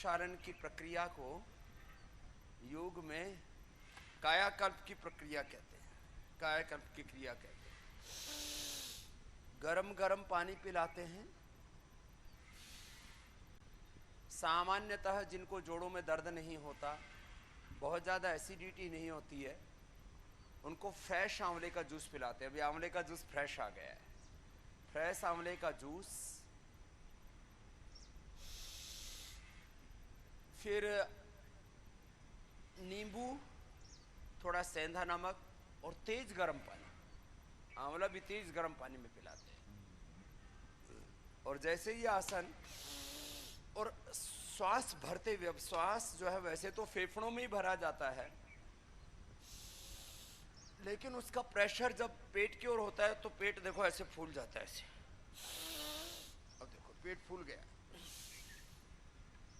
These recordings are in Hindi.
प्रक्षालन की प्रक्रिया को योग में कायाकल्प की प्रक्रिया कहते हैं, कायाकल्प की क्रिया कहते हैं। गरम गरम पानी पिलाते हैं। सामान्यतः जिनको जोड़ों में दर्द नहीं होता, बहुत ज़्यादा एसिडिटी नहीं होती है, उनको फ्रेश आंवले का जूस पिलाते हैं। अभी आंवले का जूस फ्रेश आ गया है, फ्रेश आंवले का जूस, फिर नींबू, थोड़ा सेंधा नमक और तेज गर्म पानी। आंवला भी तेज गर्म पानी में पिलाते हैं। और जैसे ही आसन और श्वास भरते हुए, अब श्वास जो है वैसे तो फेफड़ों में ही भरा जाता है, लेकिन उसका प्रेशर जब पेट की ओर होता है तो पेट देखो ऐसे फूल जाता है, ऐसे। अब देखो पेट फूल गया,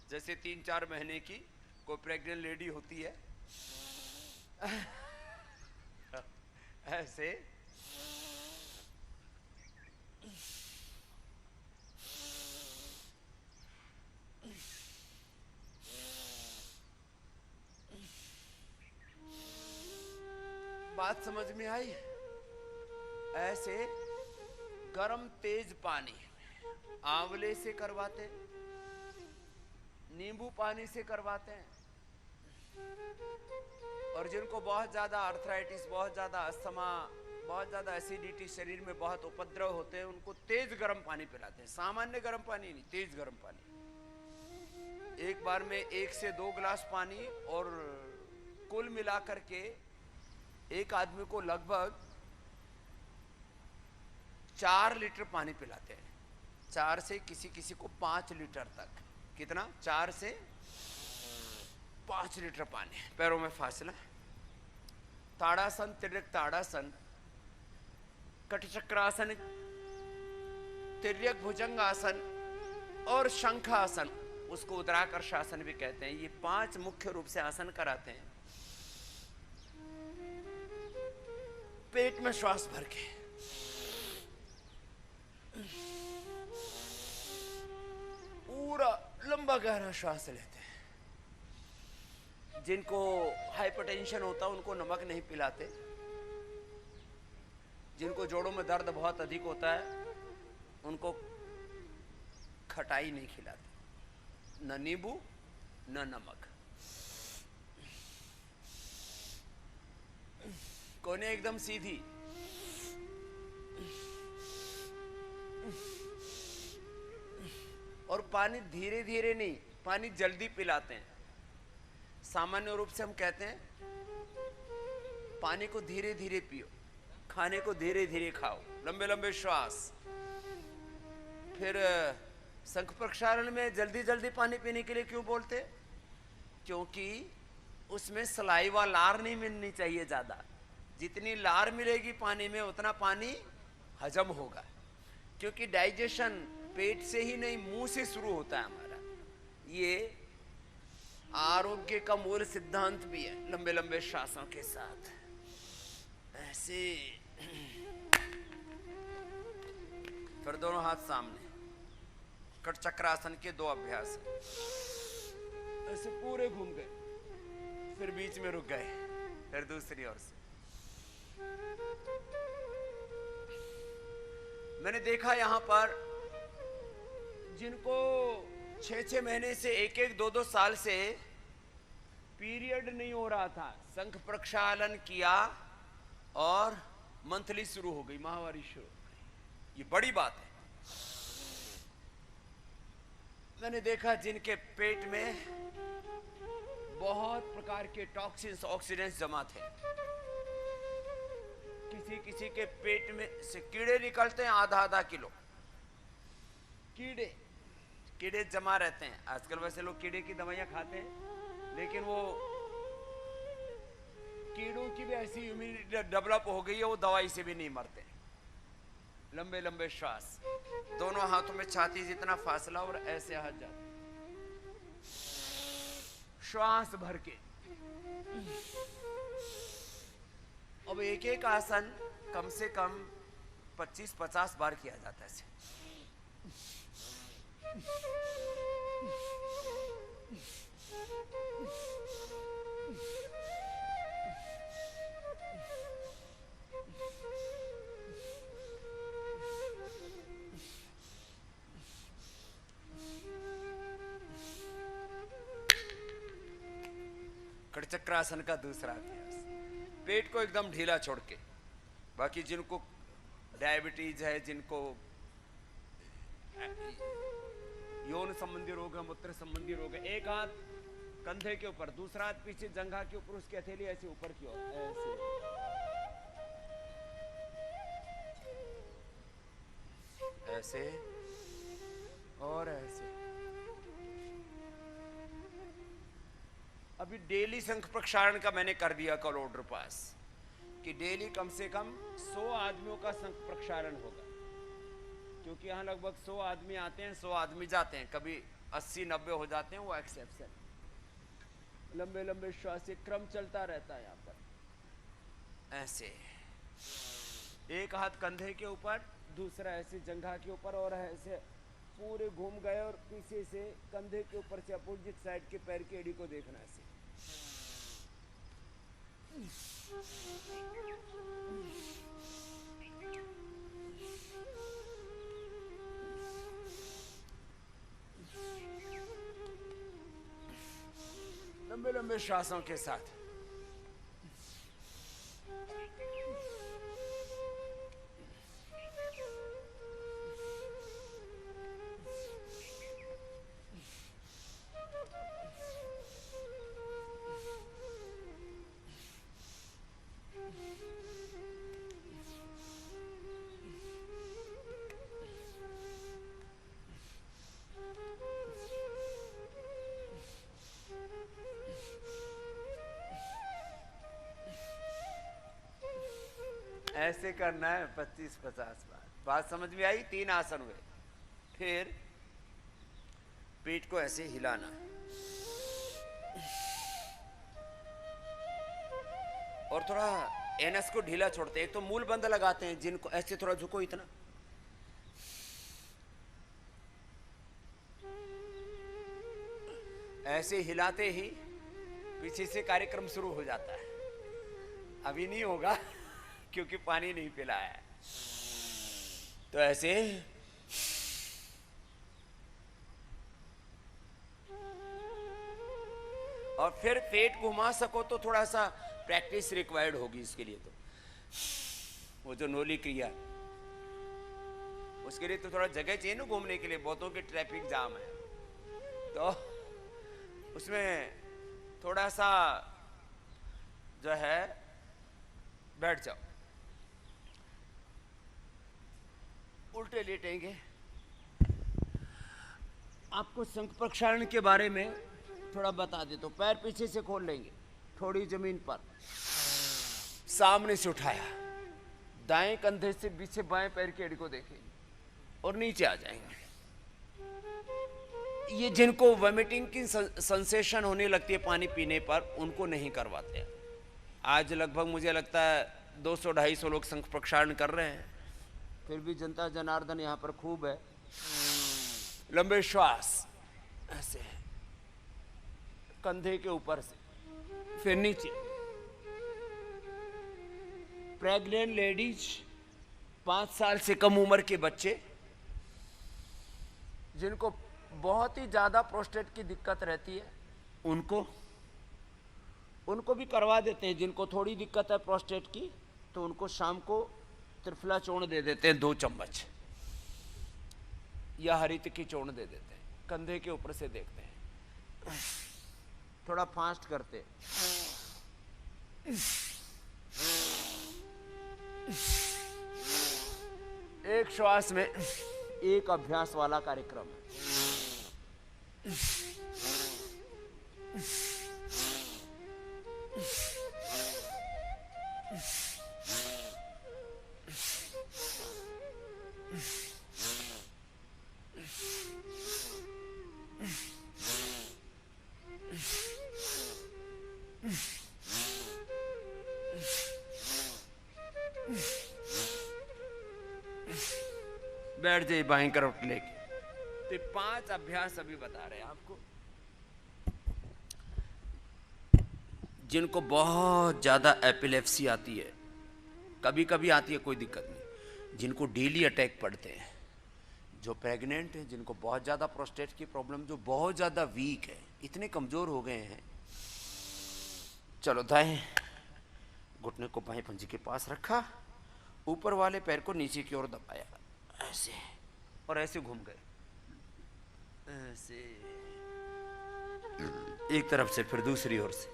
जैसे 3-4 महीने की कोई प्रेग्नेंट लेडी होती है ऐसे। बात समझ में आई? ऐसे गरम तेज पानी आंवले से करवाते, नींबू पानी से करवाते हैं। और जिनको बहुत ज़्यादा आर्थराइटिस, बहुत ज़्यादा अस्थमा, बहुत ज़्यादा एसिडिटी, शरीर में बहुत उपद्रव होते हैं, उनको तेज गर्म पानी पिलाते हैं। सामान्य गर्म पानी नहीं, तेज गर्म पानी। एक बार में 1 से 2 गिलास पानी, और कुल मिलाकर के एक आदमी को लगभग 4 लीटर पानी पिलाते हैं। 4 से किसी किसी को 5 लीटर तक। कितना? 4 से 5 लीटर पानी। पैरों में फासला। ताड़ासन, तिर्यक ताड़ासन, कटचक्रासन, तिर्यक भुजंगासन और शंखासन, उसको उद्राकर्ष आसन भी कहते हैं। ये 5 मुख्य रूप से आसन कराते हैं पेट में श्वास भर के। पूरा लंबा गहरा श्वास लेते हैं। जिनको हाइपरटेंशन होता है उनको नमक नहीं पिलाते। जिनको जोड़ों में दर्द बहुत अधिक होता है उनको खटाई नहीं खिलाते, न नींबू न नमक। कोने एकदम सीधी। और पानी धीरे धीरे नहीं, पानी जल्दी पिलाते हैं। सामान्य रूप से हम कहते हैं पानी को धीरे धीरे पियो, खाने को धीरे धीरे खाओ, लंबे लंबे श्वास। फिर शंख प्रक्षालन में जल्दी जल्दी पानी पीने के लिए क्यों बोलते? क्योंकि उसमें सलाइवा, लार नहीं मिलनी चाहिए ज्यादा। जितनी लार मिलेगी पानी में उतना पानी हजम होगा, क्योंकि डाइजेशन पेट से ही नहीं मुंह से शुरू होता है हमारा। ये आरोग्य का मूल सिद्धांत भी है। लंबे लंबे श्वासों के साथ ऐसे। फिर दोनों हाथ सामने, कट चक्रासन के 2 अभ्यास। ऐसे पूरे घूम गए, फिर बीच में रुक गए, फिर दूसरी ओर से। मैंने देखा यहां पर जिनको 6-6 महीने से 1-1, 2-2 साल से पीरियड नहीं हो रहा था, शंख प्रक्षालन किया और मंथली शुरू हो गई, माहवारी शुरू हो गई। ये बड़ी बात है। मैंने देखा जिनके पेट में बहुत प्रकार के टॉक्सिन्स, ऑक्सीडेंट्स जमा थे। किसी किसी के पेट में से कीड़े निकलते हैं, आधा किलो कीड़े जमा रहते हैं। आजकल वैसे लोग कीड़े की दवाइयां खाते हैं, लेकिन वो कीड़ों की भी ऐसी इम्यूनिटी डेवलप हो गई है, वो दवाई से भी नहीं मरते। लंबे लंबे श्वास, दोनों हाथों में छाती जितना फासला, और ऐसे हाथ जाते, श्वास भर के। अब एक एक आसन कम से कम 25-50 बार किया जाता है। घटचक्रासन का दूसरा अभ्यास, पेट को एकदम ढीला छोड़ के। बाकी जिनको डायबिटीज है, जिनको यौन संबंधी रोग है, मूत्र संबंधी रोग है, एक हाथ कंधे के ऊपर, दूसरा हाथ पीछे जंघा के ऊपर, उसकी हथेली ऐसे ऊपर की ओर, ऐसे ऐसे और ऐसे। अभी डेली शंख प्रक्षालन का मैंने कर दिया कल ऑर्डर पास कि डेली कम से कम 100 आदमियों का शंख प्रक्षालन होगा, क्योंकि यहाँ लगभग 100 आदमी आते हैं, 100 आदमी जाते हैं, कभी 80-90 हो जाते हैं, वो एक्सेप्शन। लंबे लंबे श्वास, क्रम चलता रहता है यहाँ पर। ऐसे एक हाथ कंधे के ऊपर, दूसरा ऐसे जंघा के ऊपर, और ऐसे पूरे घूम गए और पीछे से कंधे के ऊपर से अपोजिट साइड के पैर की एड़ी को देखना ऐसे। लंबे लंबे श्वासों के साथ। ऐसे करना है 25-50 बार। बात समझ में आई? 3 आसन हुए। फिर पीठ को ऐसे हिलाना, और थोड़ा एनएस को ढीला छोड़ते हैं। एक तो मूल बंद लगाते हैं, जिनको ऐसे थोड़ा झुको इतना, ऐसे हिलाते ही पीछे से कार्यक्रम शुरू हो जाता है। अभी नहीं होगा क्योंकि पानी नहीं पिलाया है। तो ऐसे और फिर पेट घुमा सको तो थोड़ा सा प्रैक्टिस रिक्वायर्ड होगी इसके लिए। तो वो जो नोली क्रिया, उसके लिए तो थोड़ा जगह चाहिए ना घूमने के लिए। बहुतों के ट्रैफिक जाम है, तो उसमें थोड़ा सा जो है बैठ जाओ, उल्टे लेटेंगे। आपको शंख प्रक्षालन के बारे में थोड़ा बता दे। तो पैर पीछे से खोल लेंगे, थोड़ी जमीन पर, सामने से उठाया, दाएं कंधे से पीछे बाएं पैर की एड़ी को देखेंगे और नीचे आ जाएंगे। ये जिनको वोमिटिंग की सेंसेशन होने लगती है पानी पीने पर, उनको नहीं करवाते हैं। आज लगभग मुझे लगता है 200-250 लोग शंख प्रक्षालन कर रहे हैं, फिर भी जनता जनार्दन यहाँ पर खूब है। लंबे श्वास ऐसे कंधे के ऊपर से, फिर नीचे। प्रेग्नेंट लेडीज, 5 साल से कम उम्र के बच्चे, जिनको बहुत ही ज्यादा प्रोस्टेट की दिक्कत रहती है, उनको भी करवा देते हैं। जिनको थोड़ी दिक्कत है प्रोस्टेट की, तो उनको शाम को त्रिफला चूर्ण दे देते हैं 2 चम्मच, या हरित की चूर्ण दे देते हैं। कंधे के ऊपर से देखते हैं, थोड़ा फास्ट करते हैं। एक श्वास में एक अभ्यास वाला कार्यक्रम है। बैठ जाइए बाएं करवट लेके। तो 5 अभ्यास अभी बता रहे हैं आपको। जिनको बहुत ज्यादा एपिलेप्सी आती है, कभी कभी आती है, कोई दिक्कत नहीं। जिनको डेली अटैक पड़ते हैं, जो प्रेग्नेंट है, जिनको बहुत ज्यादा प्रोस्टेट की प्रॉब्लम, जो बहुत ज्यादा वीक है, इतने कमजोर हो गए हैं चलो दाएं घुटने को बाएं पंजे के पास रखा, ऊपर वाले पैर को नीचे की ओर दबाया, ऐसे और ऐसे घूम गए, ऐसे एक तरफ से फिर दूसरी ओर से।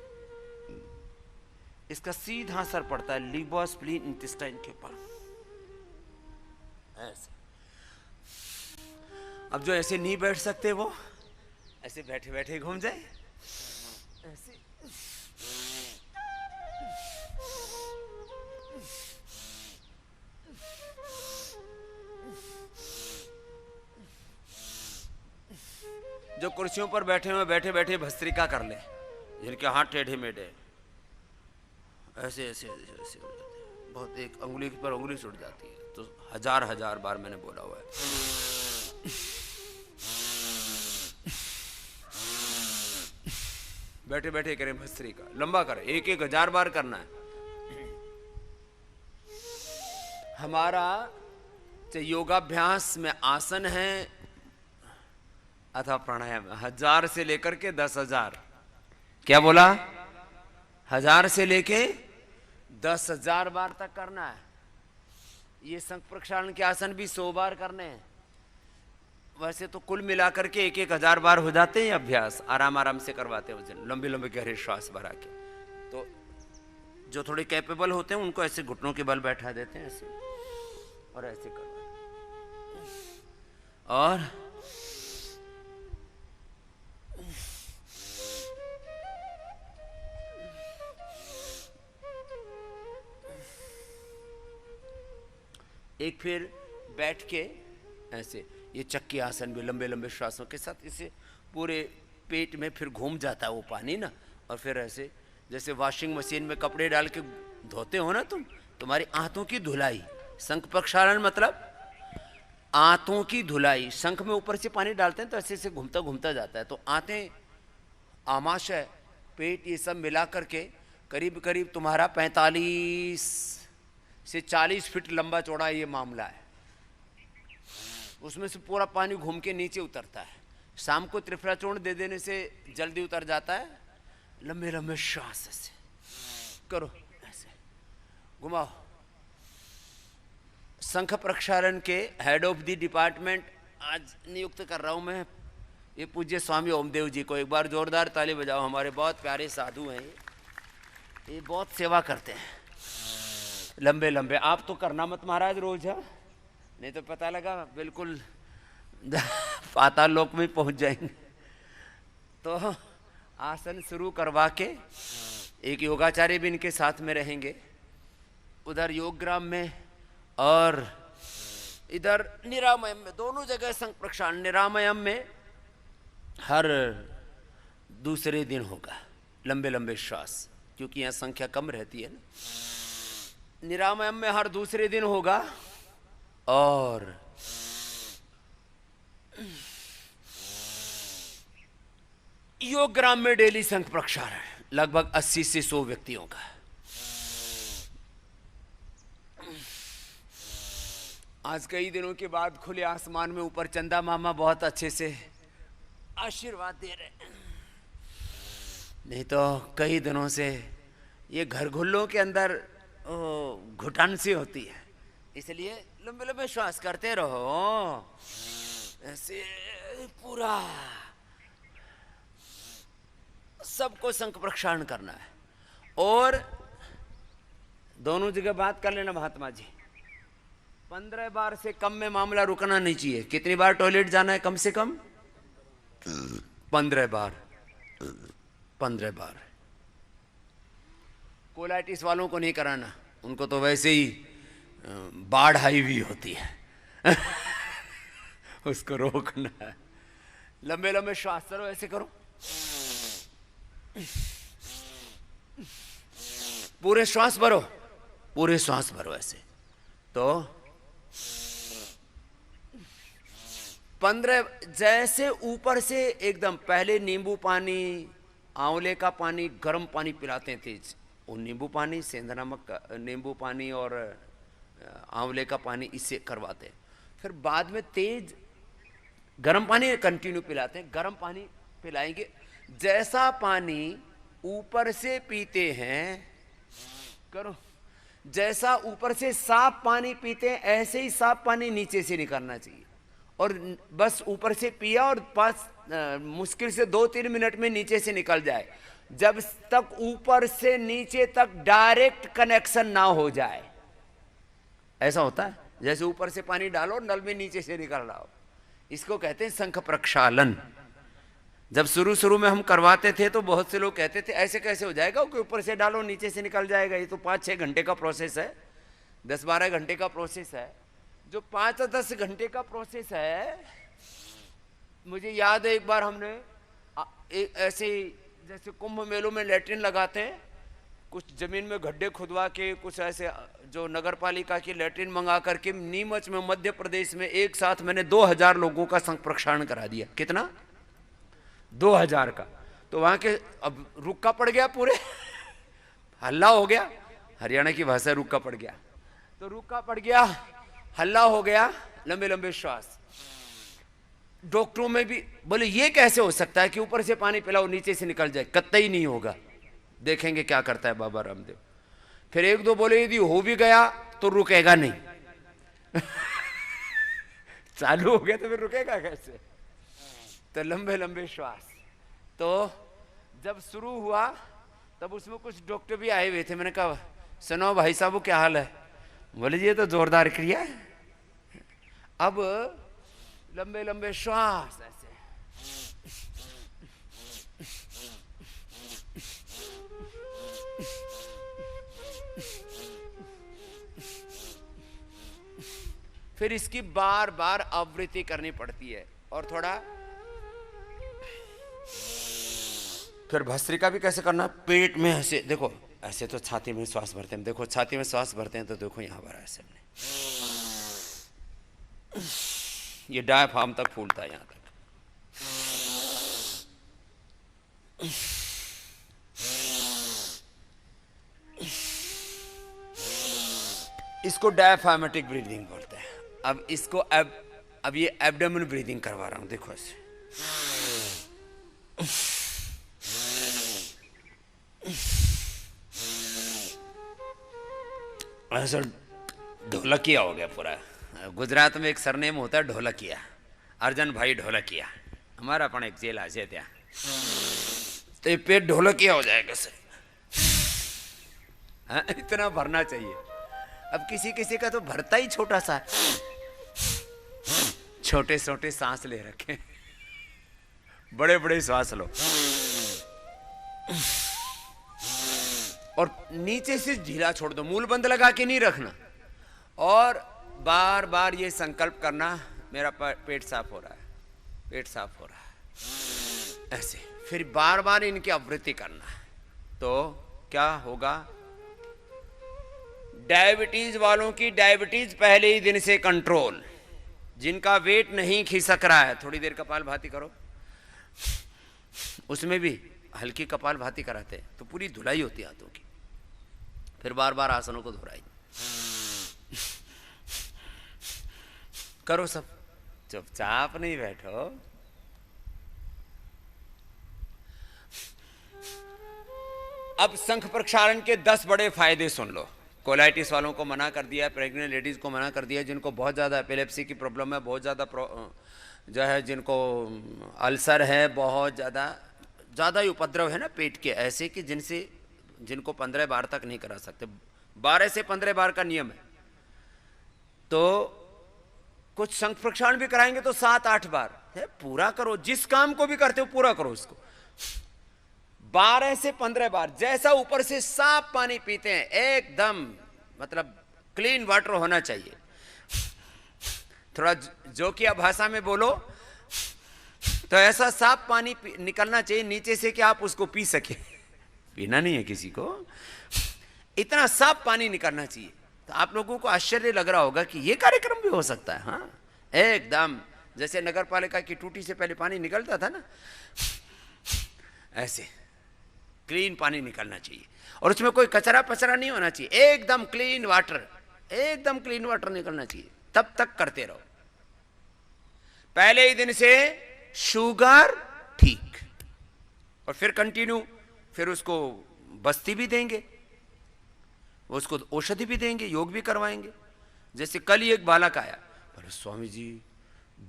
इसका सीधा असर पड़ता है लिवर, स्प्लीन, इंटेस्टाइन के ऊपर, ऐसे। अब जो ऐसे नहीं बैठ सकते वो ऐसे बैठे बैठे घूम जाए, ऐसे। जो कुर्सियों पर बैठे हुए बैठे बैठे भस्त्रिका कर ले, जिनके हाथ टेढ़े मेढ़े, ऐसे ऐसे ऐसे ऐसे उड़ जाते हैं। बहुत एक अंगुली पर अंगुली से उड़ जाती है, तो हजार हजार बार मैंने बोला हुआ है। बैठे बैठे करें भस्त्रिका, लंबा करें, 1,000 बार करना है। हमारा योगाभ्यास में आसन है अथवा प्राणायाम, 1000 से लेकर के 10,000, क्या बोला, 1000 से लेके 10,000 बार तक करना है। ये शंख प्रक्षालन के आसन भी 100 बार करने हैं। वैसे तो कुल मिलाकर के 1,000 बार हो जाते हैं अभ्यास, आराम आराम से करवाते हैं, लंबे लंबे गहरे श्वास भरा के। तो जो थोड़े कैपेबल होते हैं उनको ऐसे घुटनों के बल बैठा देते हैं, ऐसे और ऐसे करवाते हैं। और एक फिर बैठ के ऐसे, ये चक्की आसन भी लंबे लंबे श्वासों के साथ, इसे पूरे पेट में फिर घूम जाता है वो पानी ना, और फिर ऐसे जैसे वॉशिंग मशीन में कपड़े डाल के धोते हो ना तुम, तुम्हारी आंतों की धुलाई। शंख प्रक्षालन मतलब आंतों की धुलाई। शंख में ऊपर से पानी डालते हैं तो ऐसे ऐसे घूमता घूमता जाता है, तो आंतें, आमाशय, पेट, ये सब मिला करके करीब करीब तुम्हारा 45 से 40 फीट लंबा चौड़ा ये मामला है। उसमें से पूरा पानी घूम के नीचे उतरता है। शाम को त्रिफला चूर्ण दे देने से जल्दी उतर जाता है। लंबे लंबे श्वास ऐसे करो, ऐसे घुमाओ। शंख प्रक्षालन के हेड ऑफ द डिपार्टमेंट आज नियुक्त कर रहा हूं मैं, ये पूज्य स्वामी ओमदेव जी को। एक बार जोरदार ताली बजाओ। हमारे बहुत प्यारे साधु हैं ये बहुत सेवा करते हैं लंबे लंबे। आप तो करना मत महाराज रोज, है नहीं तो पता लगा बिल्कुल पाताल लोक में पहुंच जाएंगे। तो आसन शुरू करवा के एक योगाचार्य भी इनके साथ में रहेंगे, उधर योगग्राम में और इधर निरामयम में, दोनों जगह शंख प्रक्षालन। निरामयम में हर दूसरे दिन होगा लंबे लंबे श्वास, क्योंकि यहाँ संख्या कम रहती है ना। निरामयम में हर दूसरे दिन होगा, और योगग्राम में डेली शंख प्रक्षालन लगभग 80 से 100 व्यक्तियों का। आज कई दिनों के बाद खुले आसमान में ऊपर चंदा मामा बहुत अच्छे से आशीर्वाद दे रहे हैं, नहीं तो कई दिनों से ये घर घुल्लों के अंदर घुटन सी होती है। इसलिए लंबे लंबे श्वास करते रहो, ऐसे पूरा सबको शंख प्रक्षालन करना है। और दोनों जगह बात कर लेना महात्मा जी, 15 बार से कम में मामला रुकना नहीं चाहिए। कितनी बार टॉयलेट जाना है? कम से कम 15 बार। 15 बार। कोलाइटिस वालों को नहीं कराना, उनको तो वैसे ही बाढ़ आई हुई होती है उसको रोकना है। लंबे लंबे श्वास करो, ऐसे करो, पूरे श्वास भरो, पूरे श्वास भरो ऐसे। तो 15 जैसे ऊपर से एकदम पहले नींबू पानी, आंवले का पानी, गर्म पानी पिलाते हैं तेज, वो नींबू पानी, सेंधा नमक, नींबू पानी और आंवले का पानी, इससे करवाते हैं। फिर बाद में तेज गर्म पानी कंटिन्यू पिलाते हैं। गर्म पानी पिलाएंगे, जैसा पानी ऊपर से पीते हैं, करो, जैसा ऊपर से साफ पानी पीते हैं ऐसे ही साफ पानी नीचे से निकलना चाहिए। और बस ऊपर से पिया और मुश्किल से 2-3 मिनट में नीचे से निकल जाए, जब तक ऊपर से नीचे तक डायरेक्ट कनेक्शन ना हो जाए। ऐसा होता है जैसे ऊपर से पानी डालो नल में नीचे से निकल रहा हो, इसको कहते हैं शंख प्रक्षालन। जब शुरू शुरू में हम करवाते थे तो बहुत से लोग कहते थे ऐसे कैसे हो जाएगा कि ऊपर से डालो नीचे से निकल जाएगा, ये तो 5-6 घंटे का प्रोसेस है, 10-12 घंटे का प्रोसेस है। जो 5-10 घंटे का प्रोसेस है, मुझे याद है एक बार हमने ऐसे जैसे कुंभ मेलों में लैट्रिन लगाते हैं, कुछ जमीन में गड्ढे खुदवा के कुछ ऐसे जो नगर पालिका की लैट्रिन मंगा करके नीमच में मध्य प्रदेश में एक साथ मैंने 2000 लोगों का शंख प्रक्षालन करा दिया। कितना? 2000 का। तो वहां के अब रुक्का पड़ गया, पूरे हल्ला हो गया, हरियाणा की भाषा रुक्का पड़ गया, तो रुक्का पड़ गया, हल्ला हो गया, लंबे लंबे श्वास। डॉक्टरों में भी बोले ये कैसे हो सकता है कि ऊपर से पानी पिलाओ नीचे से निकल जाए, कतई नहीं होगा, देखेंगे क्या करता है बाबा रामदेव। फिर 1-2 बोले यदि हो भी गया तो रुकेगा नहीं चालू हो गया तो फिर रुकेगा कैसे? तो लंबे लंबे श्वास। तो जब शुरू हुआ तब उसमें कुछ डॉक्टर भी आए हुए थे, मैंने कहा सुनो भाई साहब क्या हाल है? बोले ये तो जोरदार क्रिया है। अब लंबे लंबे श्वास ऐसे, फिर इसकी बार बार आवृत्ति करनी पड़ती है। और थोड़ा फिर भस्त्रिका भी कैसे करना, पेट में ऐसे देखो, ऐसे तो छाती में श्वास भरते हैं, देखो छाती में श्वास भरते हैं तो देखो यहां पर ऐसे हमने ये डायफ्राम तक फूलता है यहां तक। इसको डायफ्रामेटिक ब्रीदिंग बोलते हैं। अब इसको अब ये एब्डोमेन ब्रीदिंग करवा रहा हूं, देखो ऐसे ऐसा ढोलकिया हो गया पूरा। गुजरात में एक सरनेम होता है ढोलकिया, अर्जन भाई ढोलकिया, हमारा पण एक जेल है त्या, तो ये पेट ढोलकिया हो जाएगा सर। हाँ, इतना भरना चाहिए। अब किसी किसी का तो भरता ही छोटा सा, छोटे छोटे सांस ले रखे, बड़े बड़े सांस लो और नीचे से ढीला छोड़ दो, मूल बंद लगा के नहीं रखना। और बार बार ये संकल्प करना मेरा पेट साफ हो रहा है, पेट साफ हो रहा है, ऐसे। फिर बार बार इनकी आवृत्ति करना, तो क्या होगा? डायबिटीज वालों की डायबिटीज पहले ही दिन से कंट्रोल। जिनका वेट नहीं खिसक रहा है, थोड़ी देर कपालभाति करो, उसमें भी हल्की कपालभाति कराते हैं तो पूरी धुलाई होती है हाथों की। फिर बार बार आसनों को दोहराई करो, सब चुपचाप नहीं बैठो। अब शंख प्रक्षालन के 10 बड़े फायदे सुन लो। कोलाइटिस वालों को मना कर दिया, प्रेग्नेंट लेडीज को मना कर दिया, जिनको बहुत ज़्यादा एपिलेप्सी की प्रॉब्लम है, बहुत ज़्यादा जो है जिनको अल्सर है, बहुत ज़्यादा ही उपद्रव है ना पेट के, ऐसे कि जिनको 15 बार तक नहीं करा सकते, 12 से 15 बार का नियम है। तो कुछ शंख प्रक्षालन भी कराएंगे तो 7-8 बार है, पूरा करो। जिस काम को भी करते हो पूरा करो उसको, 12 से 15 बार। जैसा ऊपर से साफ पानी पीते हैं, एकदम मतलब क्लीन वाटर होना चाहिए। थोड़ा जोकिया भाषा में बोलो तो ऐसा साफ पानी निकलना चाहिए नीचे से कि आप उसको पी सके। पीना नहीं है किसी को, इतना साफ पानी निकलना चाहिए। तो आप लोगों को आश्चर्य लग रहा होगा कि ये कार्यक्रम भी हो सकता है। हाँ, एकदम जैसे नगर पालिका की टूटी से पहले पानी निकलता था ना, ऐसे क्लीन पानी निकलना चाहिए। और उसमें कोई कचरा पचरा नहीं होना चाहिए, एकदम क्लीन वाटर, एकदम क्लीन वाटर निकलना चाहिए। तब तक करते रहो। पहले ही दिन से शुगर ठीक, और फिर कंटिन्यू, फिर उसको बस्ती भी देंगे, उसको औषधि भी देंगे, योग भी करवाएंगे। जैसे कल ही एक बालक आया, बोले स्वामी जी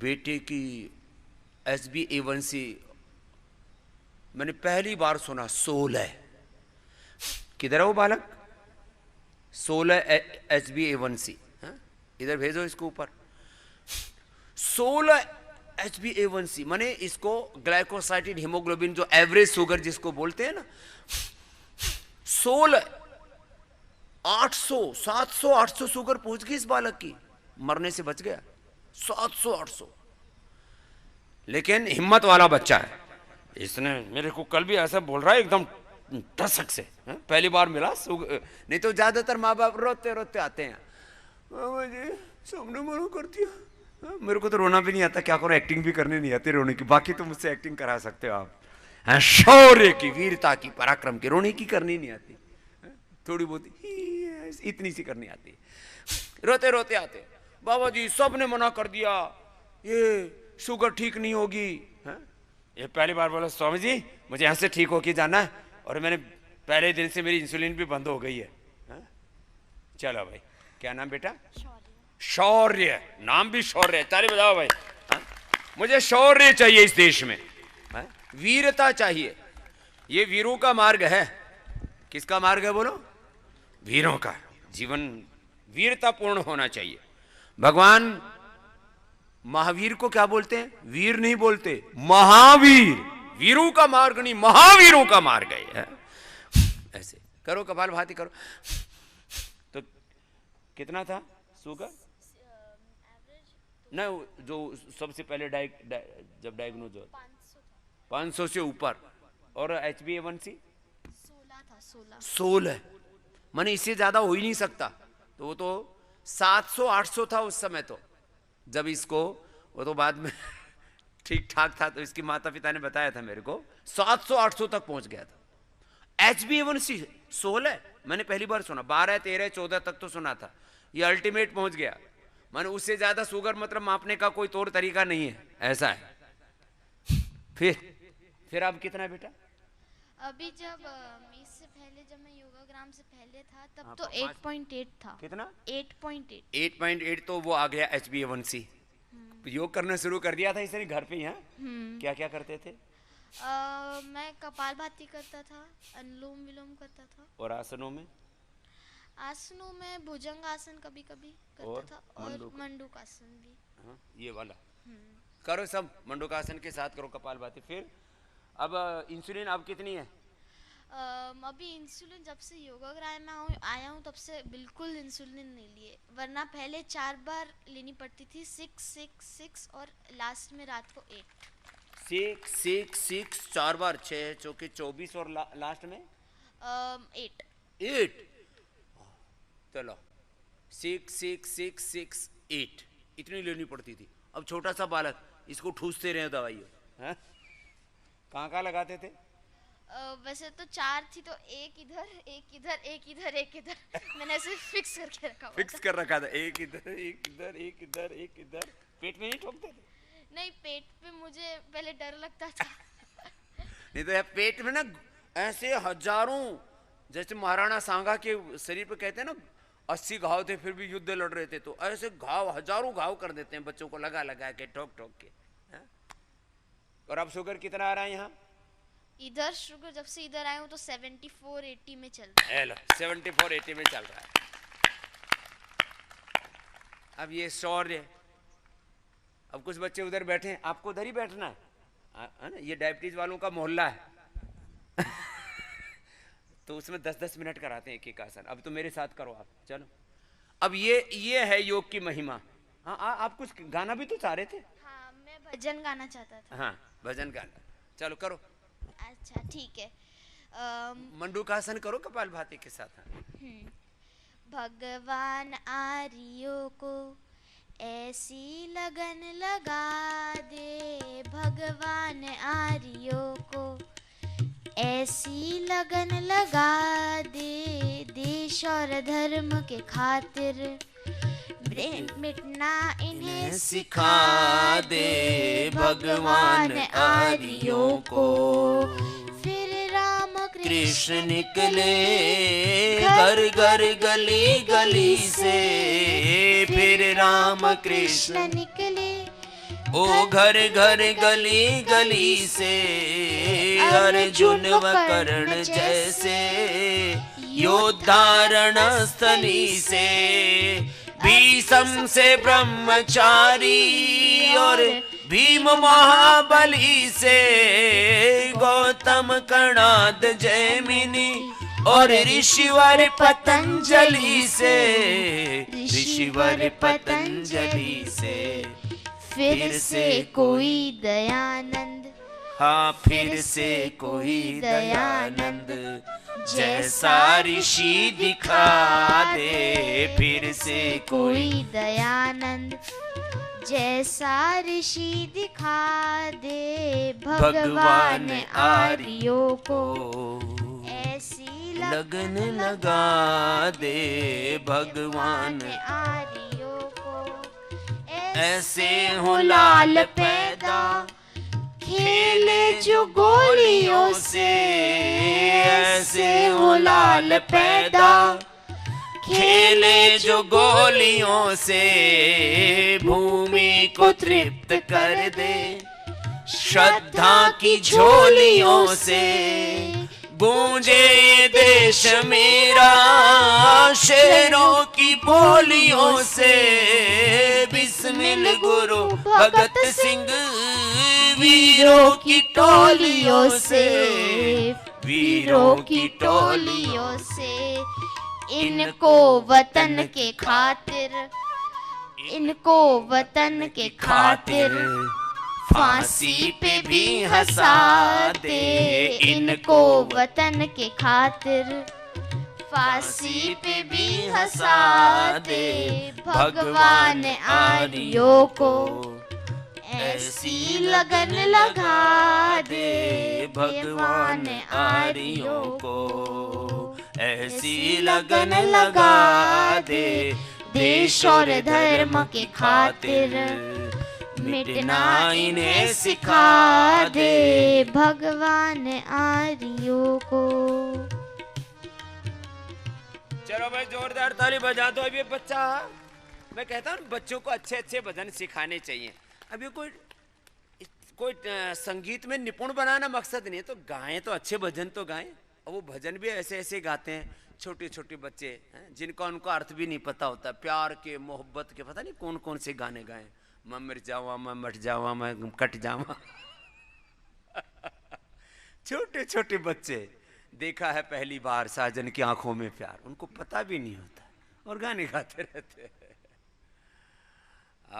बेटे की HbA1c मैंने पहली बार सुना 16। किधर है वो बालक? 16 HbA1c, इधर भेजो इसको ऊपर। 16 HbA1c माने इसको ग्लाइकोसाइड हीमोग्लोबिन, जो एवरेज शुगर जिसको बोलते हैं ना, 16, 800, 700, 800 शुगर पहुंच गई इस बालक की, मरने से बच गया। 700, 800। लेकिन हिम्मत वाला बच्चा है, इसने मेरे को कल भी ऐसा बोल रहा है एकदम टसक से, पहली बार मिला। नहीं तो ज्यादातर माँ बाप रोते रोते आते हैं, मामा जी सबने मना कर दिया। मेरे को तो रोना भी नहीं आता, क्या करो, एक्टिंग भी करनी नहीं आती रोने की। बाकी तो मुझसे एक्टिंग करा सकते हो आप, शौर्य की, वीरता की, पराक्रम की। रोने की करनी नहीं आती, थोड़ी बहुत इतनी सी करनी आती। रोते रोते आते, बाबा जी सबने मना कर दिया, ये शुगर ठीक नहीं होगी। ये पहली बार बोला स्वामी जी मुझे यहाँ से ठीक होके जाना है, और मैंने पहले दिन से मेरी इंसुलिन भी बंद हो गई है। चलो भाई, क्या नाम बेटा? शौर्य। नाम भी शौर्य, ताली बजाओ भाई। मुझे शौर्य चाहिए इस देश में, वीरता चाहिए। ये वीरों का मार्ग है। किसका मार्ग है बोलो? वीरों का। जीवन वीरतापूर्ण होना चाहिए। भगवान महावीर को क्या बोलते हैं? वीर नहीं बोलते, महावीर। वीरों का मार्ग नहीं, महावीरों का मार्ग है। ऐसे करो, कपालभाति करो। तो कितना था शुगर? नहीं, जो सबसे पहले जब डायग्नोज हो 500 से ऊपर। और HbA1c 16 माने इससे ज्यादा हो ही नहीं सकता। तो वो तो 700-800 था उस समय, तो जब इसको, वो तो बाद में ठीक ठाक था, तो इसकी माता पिता ने बताया था मेरे को, 700-800 तक पहुंच गया था। HbA1c 16 मैंने पहली बार सुना। 12, 13, 14 तक तो सुना था, ये अल्टीमेट पहुंच गया। माने उससे ज्यादा शुगर मतलब मापने का कोई तौर तरीका नहीं है, ऐसा है। फिर अब कितना है बेटा? अभी जब इससे पहले, जब मैं योगाग्राम से पहले था तब तो 8.8 था। कितना? 8.8। तो वो आ गया HbA1c। योग करना शुरू कर दिया था इसने घर पे ही? क्या क्या करते थे? मैं कपालभाति करता था, अनुलोम विलोम करता था। और आसनों में? आसनों में भुजंग आसन कभी कभी करता था, और मंडूकासन भी। ये वाला करो सब, मंडूकासन के साथ करो कपालभाति। फिर अब इंसुलिन अब कितनी है? अभी इंसुलिन जब से योगाग्राम में आया हूँ तब से बिल्कुल इंसुलिन नहीं लिए, वरना पहले 4 बार लेनी पड़ती थी, 6, 6, 6 और लास्ट में रात को 8। 6, 6, 6 4 बार, 6 चौके 24 और लास्ट में 8। चलो 6, 6, 6, 6, 8 इतनी लेनी पड़ती थी। अब छोटा सा बालक, इसको ठूसते रहे दवाइयों। कहाँ लगाते थे? वैसे तो 4 थी, तो एक इधर, एक इधर, एक इधर, एक इधर। मैंने ऐसे फिक्स करके रखा हुआ था। फिक्स कर रखा था, एक इधर, एक इधर, एक इधर, एक इधर। पेट में नहीं ठोकते थे? नहीं, पेट पे मुझे पहले डर लगता था। नहीं तो यार पेट में ना ऐसे हजारों, जैसे महाराणा सांगा के शरीर पे कहते हैं ना 80 घाव थे फिर भी युद्ध लड़ रहे थे, तो ऐसे घाव, हजारों घाव कर देते हैं बच्चों को लगा लगा के, ठोक ठोक के। और अब शुगर कितना आ रहा है यहाँ? इधर शुगर जब से इधर आया हूँ तो 74-80 में चल रहा है। 74-80 में चल रहा है। अब ये शौर्य। अब कुछ बच्चे उधर बैठे हैं, आपको उधर ही बैठना है ना, ये डायबिटीज वालों का मोहल्ला है। तो उसमें 10-10 मिनट कराते हैं एक एक आसन। अब तो मेरे साथ करो आप, चलो। अब ये है योग की महिमा। हाँ, आप कुछ गाना भी तो चाह रहे थे? हाँ, मैं भजन गाना चाहता था। हाँ, भजन गाना, चलो करो। अच्छा ठीक है। मंडूकासन करो कपालभाति के साथ। भगवान आर्यों को ऐसी लगन लगा दे, भगवान आर्यों को ऐसी लगन लगा दे, देश और धर्म के खातिर मिटना इन्हें सिखा दे, भगवान आर्यों को। फिर राम कृष्ण कृष्ण निकले घर घर गली गली से, फिर राम कृष्ण निकले ओ घर घर गली गली से, अर्जुन व कर्ण जैसे योद्धा रणस्थली से, भीष्म से ब्रह्मचारी और भीम महाबली से, गौतम कणाद जैमिनी और ऋषिवर पतंजलि से, ऋषिवर पतंजलि से, फिर से कोई दयानंद, हाँ फिर से कोई दयानंद, जैसा ऋषि दिखा दे, फिर से कोई दयानंद जैसा ऋषि दिखा दे, भगवान आर्यों को ऐसी लगन लगा दे, भगवान आर्यों को ऐसे हो लाल पैदा, खेले जो गोलियों से, ऐसे हो लाल पैदा, खेले जो गोलियों से, भूमि को तृप्त कर दे, श्रद्धा की झोलियों से, गूंजे ये देश मेरा शेरों की बोलियों से, बिस्मिल गुरु भगत सिंह वीरों की टोलियों से, वीरों की टोलियों से, इनको वतन के खातिर, इनको वतन के खातिर फांसी पे भी हंसा दे, इनको वतन के खातिर फांसी पे भी हंसा दे, भगवान आर्यों को ऐसी लगन लगा दे, भगवान आर्यों को ऐसी लगन लगा दे, देश और धर्म के खातिर मिटना इन्हें सिखा दे, भगवान आर्यों को। चलो भाई जोरदार ताली बजा दो। अब ये बच्चा, मैं कहता हूँ बच्चों को अच्छे अच्छे भजन सिखाने चाहिए। अभी कोई संगीत में निपुण बनाना मकसद नहीं है, तो गाएं तो अच्छे भजन तो गाएं। और वो भजन भी ऐसे ऐसे गाते हैं छोटे छोटे बच्चे हैं जिनका उनको अर्थ भी नहीं पता होता, प्यार के मोहब्बत के पता नहीं कौन कौन से गाने गाए, मैं मर जावा मैं मट जावा मैं कट जावा छोटे छोटे बच्चे देखा है पहली बार साजन की आंखों में प्यार, उनको पता भी नहीं होता और गाने गाते रहते हैं।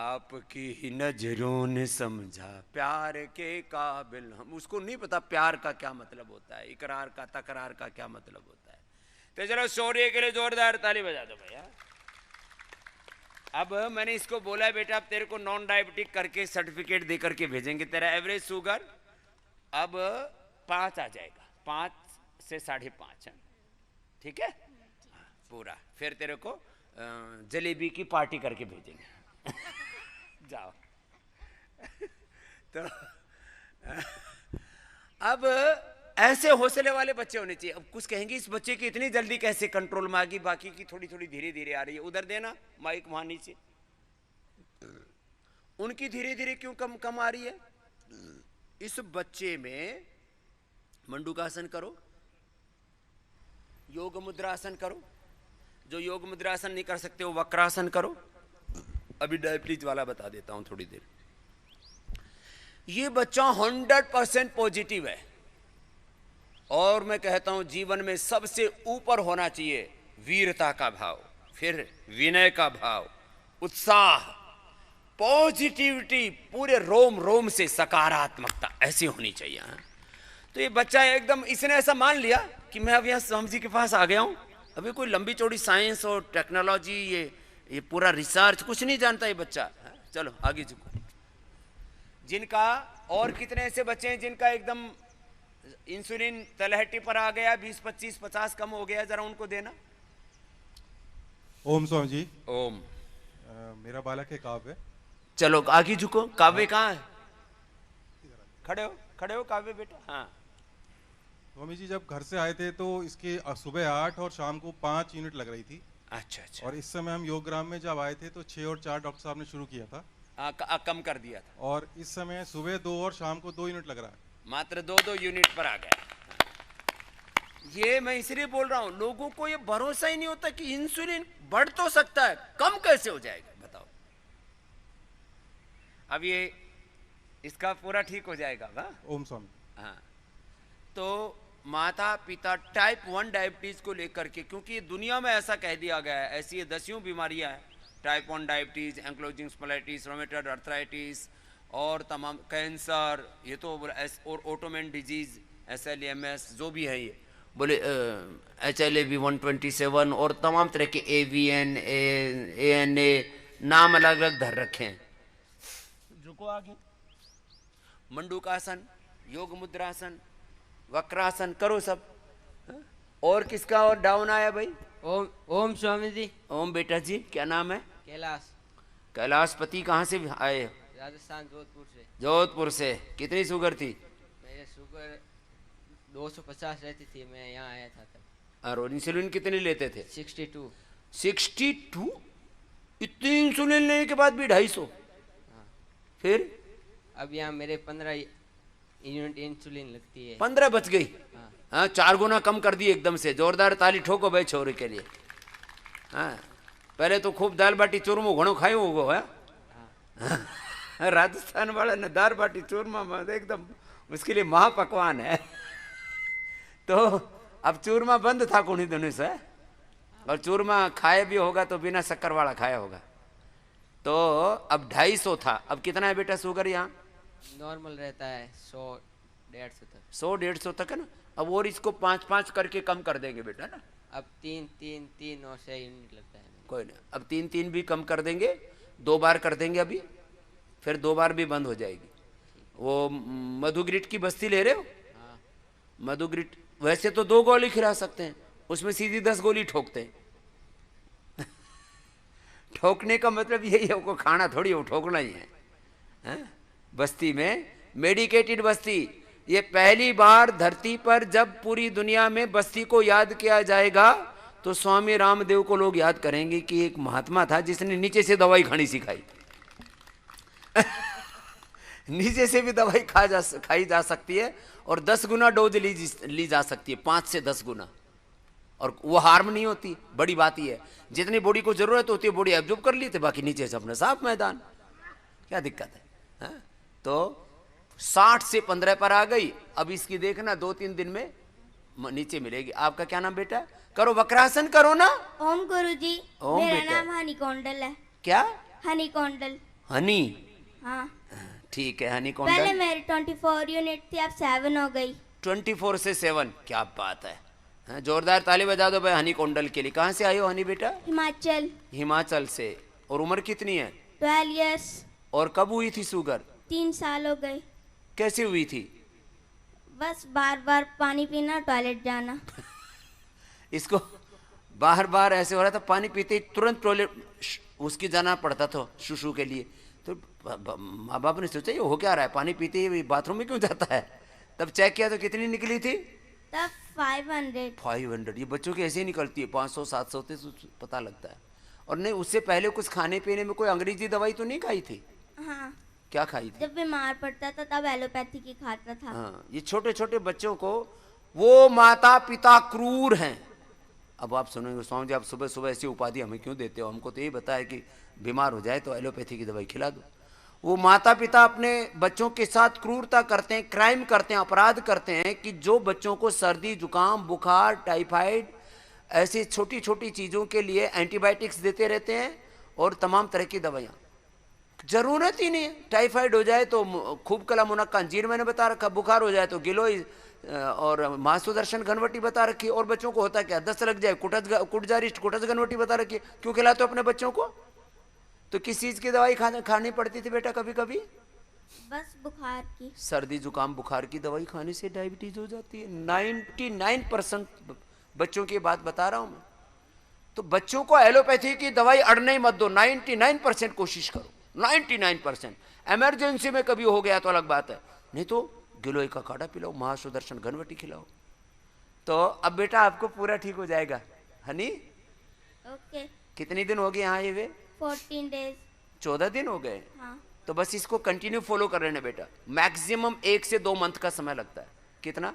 आपकी नजरों ने समझा प्यार के काबिल हम, उसको नहीं पता प्यार का क्या मतलब होता है, इकरार का तकरार का क्या मतलब होता है। तो चलो शौर्य के लिए जोरदार ताली बजा दो भैया। अब मैंने इसको बोला है बेटा अब तेरे को नॉन डायबिटिक करके सर्टिफिकेट दे करके भेजेंगे, तेरा एवरेज शुगर अब 5 आ जाएगा, 5 से 5.5, ठीक है पूरा। फिर तेरे को जलेबी की पार्टी करके भेजेंगे जाओ। तो अब ऐसे हौसले वाले बच्चे होने चाहिए। अब कुछ कहेंगे इस बच्चे की इतनी जल्दी कैसे कंट्रोल में आ गई, बाकी की थोड़ी थोड़ी धीरे धीरे आ रही है। उधर देना माइक वहां नीचे, उनकी धीरे धीरे क्यों कम आ रही है। इस बच्चे में मंडूकासन करो, योग मुद्रासन करो, जो योग मुद्रासन नहीं कर सकते वो वक्रासन करो। अभी डायबिटीज वाला बता देता हूं थोड़ी देर। ये बच्चा 100% पॉजिटिव है और मैं कहता हूं जीवन में सबसे ऊपर होना चाहिए वीरता का भाव, फिर विनय का भाव, उत्साह, पॉजिटिविटी, पूरे रोम रोम से सकारात्मकता ऐसी होनी चाहिए। हाँ? तो ये बच्चा एकदम इसने ऐसा मान लिया कि मैं अब यहाँ स्वामी जी के पास आ गया हूं। अभी कोई लंबी चौड़ी साइंस और टेक्नोलॉजी ये पूरा रिसर्च कुछ नहीं जानता ये बच्चा। चलो आगे झुको। जिनका और कितने ऐसे बच्चे हैं जिनका एकदम इंसुलिन तलहटी पर आ गया, 20, 25, 50 कम हो गया, जरा उनको देना। ओम स्वामी जी। ओम। मेरा बालक है काव्य। चलो आगे झुको। काव्य कहाँ है? खड़े हो काव्य बेटा। हाँ स्वामी जी जब घर से आए थे तो इसके सुबह 8 और शाम को 5 यूनिट लग रही थी। अच्छा अच्छा। और इस समय हम योगग्राम में जब आए थे तो 6 और 4 डॉक्टर साहब ने शुरू किया था। कम कर दिया था। और इस समय सुबह 2 और शाम को 2 यूनिट लग रहा है। मात्र 2 यूनिट पर आ गया। ये मैं इसलिए बोल रहा हूं, लोगों को ये भरोसा ही नहीं होता कि इंसुलिन बढ़ तो सकता है, कम कैसे हो जाएगा बताओ। अब ये इसका पूरा ठीक हो जाएगा वाह। ओम स्वामी। हाँ, तो माता पिता टाइप 1 डायबिटीज को लेकर के, क्योंकि दुनिया में ऐसा कह दिया गया है, ऐसी ये 10 बीमारियां हैं, type 1 diabetes, ankylosing spondylitis, rheumatoid arthritis और तमाम कैंसर, ये तो और ऑटोमेन डिजीज, SLEMS जो भी है, ये बोले HLA-B 127 और तमाम तरह के AVN, ANA नाम अलग अलग धर रखे हैं। रुको आगे। मंडूकासन, योग मुद्रासन, वक्रासन करो सब। और किसका और डाउन आया भाई? ओम ओम स्वामी जी। ओम बेटा जी, क्या नाम है? कैलाश। कैलाशपति कहाँ से आए? राजस्थान, जोधपुर से। जोधपुर से। कितनी शुगर थी? मेरे शुगर 250 रहती थी, मैं यहाँ आया था तब। और इंसुलिन कितनी लेते थे? 62। 62? इतनी इंसुलिन लेने के बाद भी 250? हाँ। फिर अब यहाँ मेरे 15 यूनिट इंसुलिन लगती है। 15 बच गई। हाँ। हाँ, 4 गुना कम कर दी एकदम से। जोरदार ताली ठोको भाई छोरे के लिए। हाँ, पहले तो खूब दाल बाटी चूरमो घणो खायो होगो है। हाँ। राजस्थान वाला ने दाल बाटी चूरमा में एकदम उसके लिए महापकवान है। तो अब चूरमा बंद था कुछ दिनों से, और चूरमा खाए भी होगा तो बिना शक्कर वाला खाया होगा। तो अब 250 था। अब कितना है बेटा शुगर यहाँ? नॉर्मल रहता है 100-150 तक। 100-150 तक है ना। अब और इसको 5-5 करके कम कर देंगे बेटा ना। अब 3 और 6 यूनिट लगता है। कोई नहीं, अब 3 भी कम कर देंगे, 2 बार कर देंगे अभी, फिर 2 बार भी बंद हो जाएगी। वो मधुग्रिट की बस्ती ले रहे हो? हाँ। मधुग्रिट वैसे तो 2 गोली खिला सकते हैं, उसमें सीधी 10 गोली ठोकते हैं। ठोकने का मतलब यही है, वो खाना थोड़ी वो ठोकना ही है। बस्ती में मेडिकेटेड बस्ती, ये पहली बार धरती पर जब पूरी दुनिया में बस्ती को याद किया जाएगा तो स्वामी रामदेव को लोग याद करेंगे कि एक महात्मा था जिसने नीचे से दवाई खानी सिखाई। नीचे से भी दवाई खाई जा सकती है और 10 गुना डोज ली जा सकती है, 5 से 10 गुना, और वो हार्म नहीं होती। बड़ी बात ही है, जितनी बॉडी को जरूरत होती है बॉडी एब्जॉर्ब कर लेते, बाकी नीचे से अपना साफ मैदान, क्या दिक्कत है? हाँ? तो 60 से 15 पर आ गई। अब इसकी देखना 2-3 दिन में नीचे मिलेगी। आपका क्या नाम बेटा? करो वक्रासन करो ना। ओम गुरुजी। ओम मेरा बेटा। नाम हनी कौंडल है। क्या? हनी कौंडल। हनी? हाँ। ठीक है, हनी पहले कौंडल। मेरी 24 यूनिट थी, अब 7 हो गई। 24 से 7, क्या बात है। हाँ, जोरदार ताली बजा दो भाई हनी कौंडल के लिए। कहाँ से आए हो हनी बेटा? हिमाचल। हिमाचल से। और उम्र कितनी है? 12 इयर्स। और कब हुई थी शुगर? 3 साल हो गए। कैसे हुई थी? बस बार बार पानी पीना, टॉयलेट जाना। इसको बार बार ऐसे हो रहा था, पानी पीते ही तुरंत टॉयलेट उसकी जाना पड़ता था शुशु के लिए। तो माँ बाप ने सोचा ये हो क्या रहा है, पानी पीते ही बाथरूम में क्यों जाता है। तब चेक किया तो कितनी निकली थी? तब 500। 500। ये बच्चों की ऐसे ही निकलती है, 500-700 से पता लगता है। और नहीं, उससे पहले कुछ खाने पीने में कोई अंग्रेजी दवाई तो नहीं खाई थी? हाँ। क्या खाई थी? जब बीमार पड़ता था तब एलोपैथी की खाता था। हाँ, ये छोटे छोटे बच्चों को, वो माता पिता क्रूर हैं। अब आप सुनेंगे स्वामी जी आप सुबह सुबह ऐसी उपाधि हमें क्यों देते हो, हमको तो यही बताया कि बीमार हो जाए तो एलोपैथी की दवाई खिला दो। वो माता पिता अपने बच्चों के साथ क्रूरता करते हैं, क्राइम करते हैं, अपराध करते हैं कि जो बच्चों को सर्दी जुकाम बुखार टाइफाइड ऐसी छोटी छोटी चीज़ों के लिए एंटीबायोटिक्स देते रहते हैं और तमाम तरह की दवाइयाँ। जरूरत ही नहीं है। टाइफाइड हो जाए तो खूब कला मुनक्का अंजीर मैंने बता रखा, बुखार हो जाए तो गिलोय और महासुदर्शन घनवटी बता रखी, और बच्चों को होता क्या, दस्त लग जाए कुटजारिष्ट कुटज घनवटी बता रखी। क्यों खिलाते हो अपने बच्चों को? तो किस चीज़ की दवाई खानी पड़ती थी बेटा कभी कभी? बस बुखार की। सर्दी जुकाम बुखार की दवाई खाने से डायबिटीज हो जाती है। 99% बच्चों की बात बता रहा हूं मैं। तो बच्चों को एलोपैथी की दवाई अड़ने ही मत दो, 99% कोशिश करो, 99%। इमरजेंसी में कभी हो गया तो अलग बात है, नहीं तो गिलोय का काढ़ा पिलाओ, महासुदर्शन घनवटी खिलाओ, तो अब बेटा आपको पूरा ठीक हो जाएगा। हनी ओके। कितने दिन हो गए यहाँ ये हुए? 14 डेज। 14 दिन हो गए। हाँ। तो बस इसको कंटिन्यू फॉलो कर रहे हैं बेटा। मैक्सिमम 1 से 2 मंथ का समय लगता है। कितना?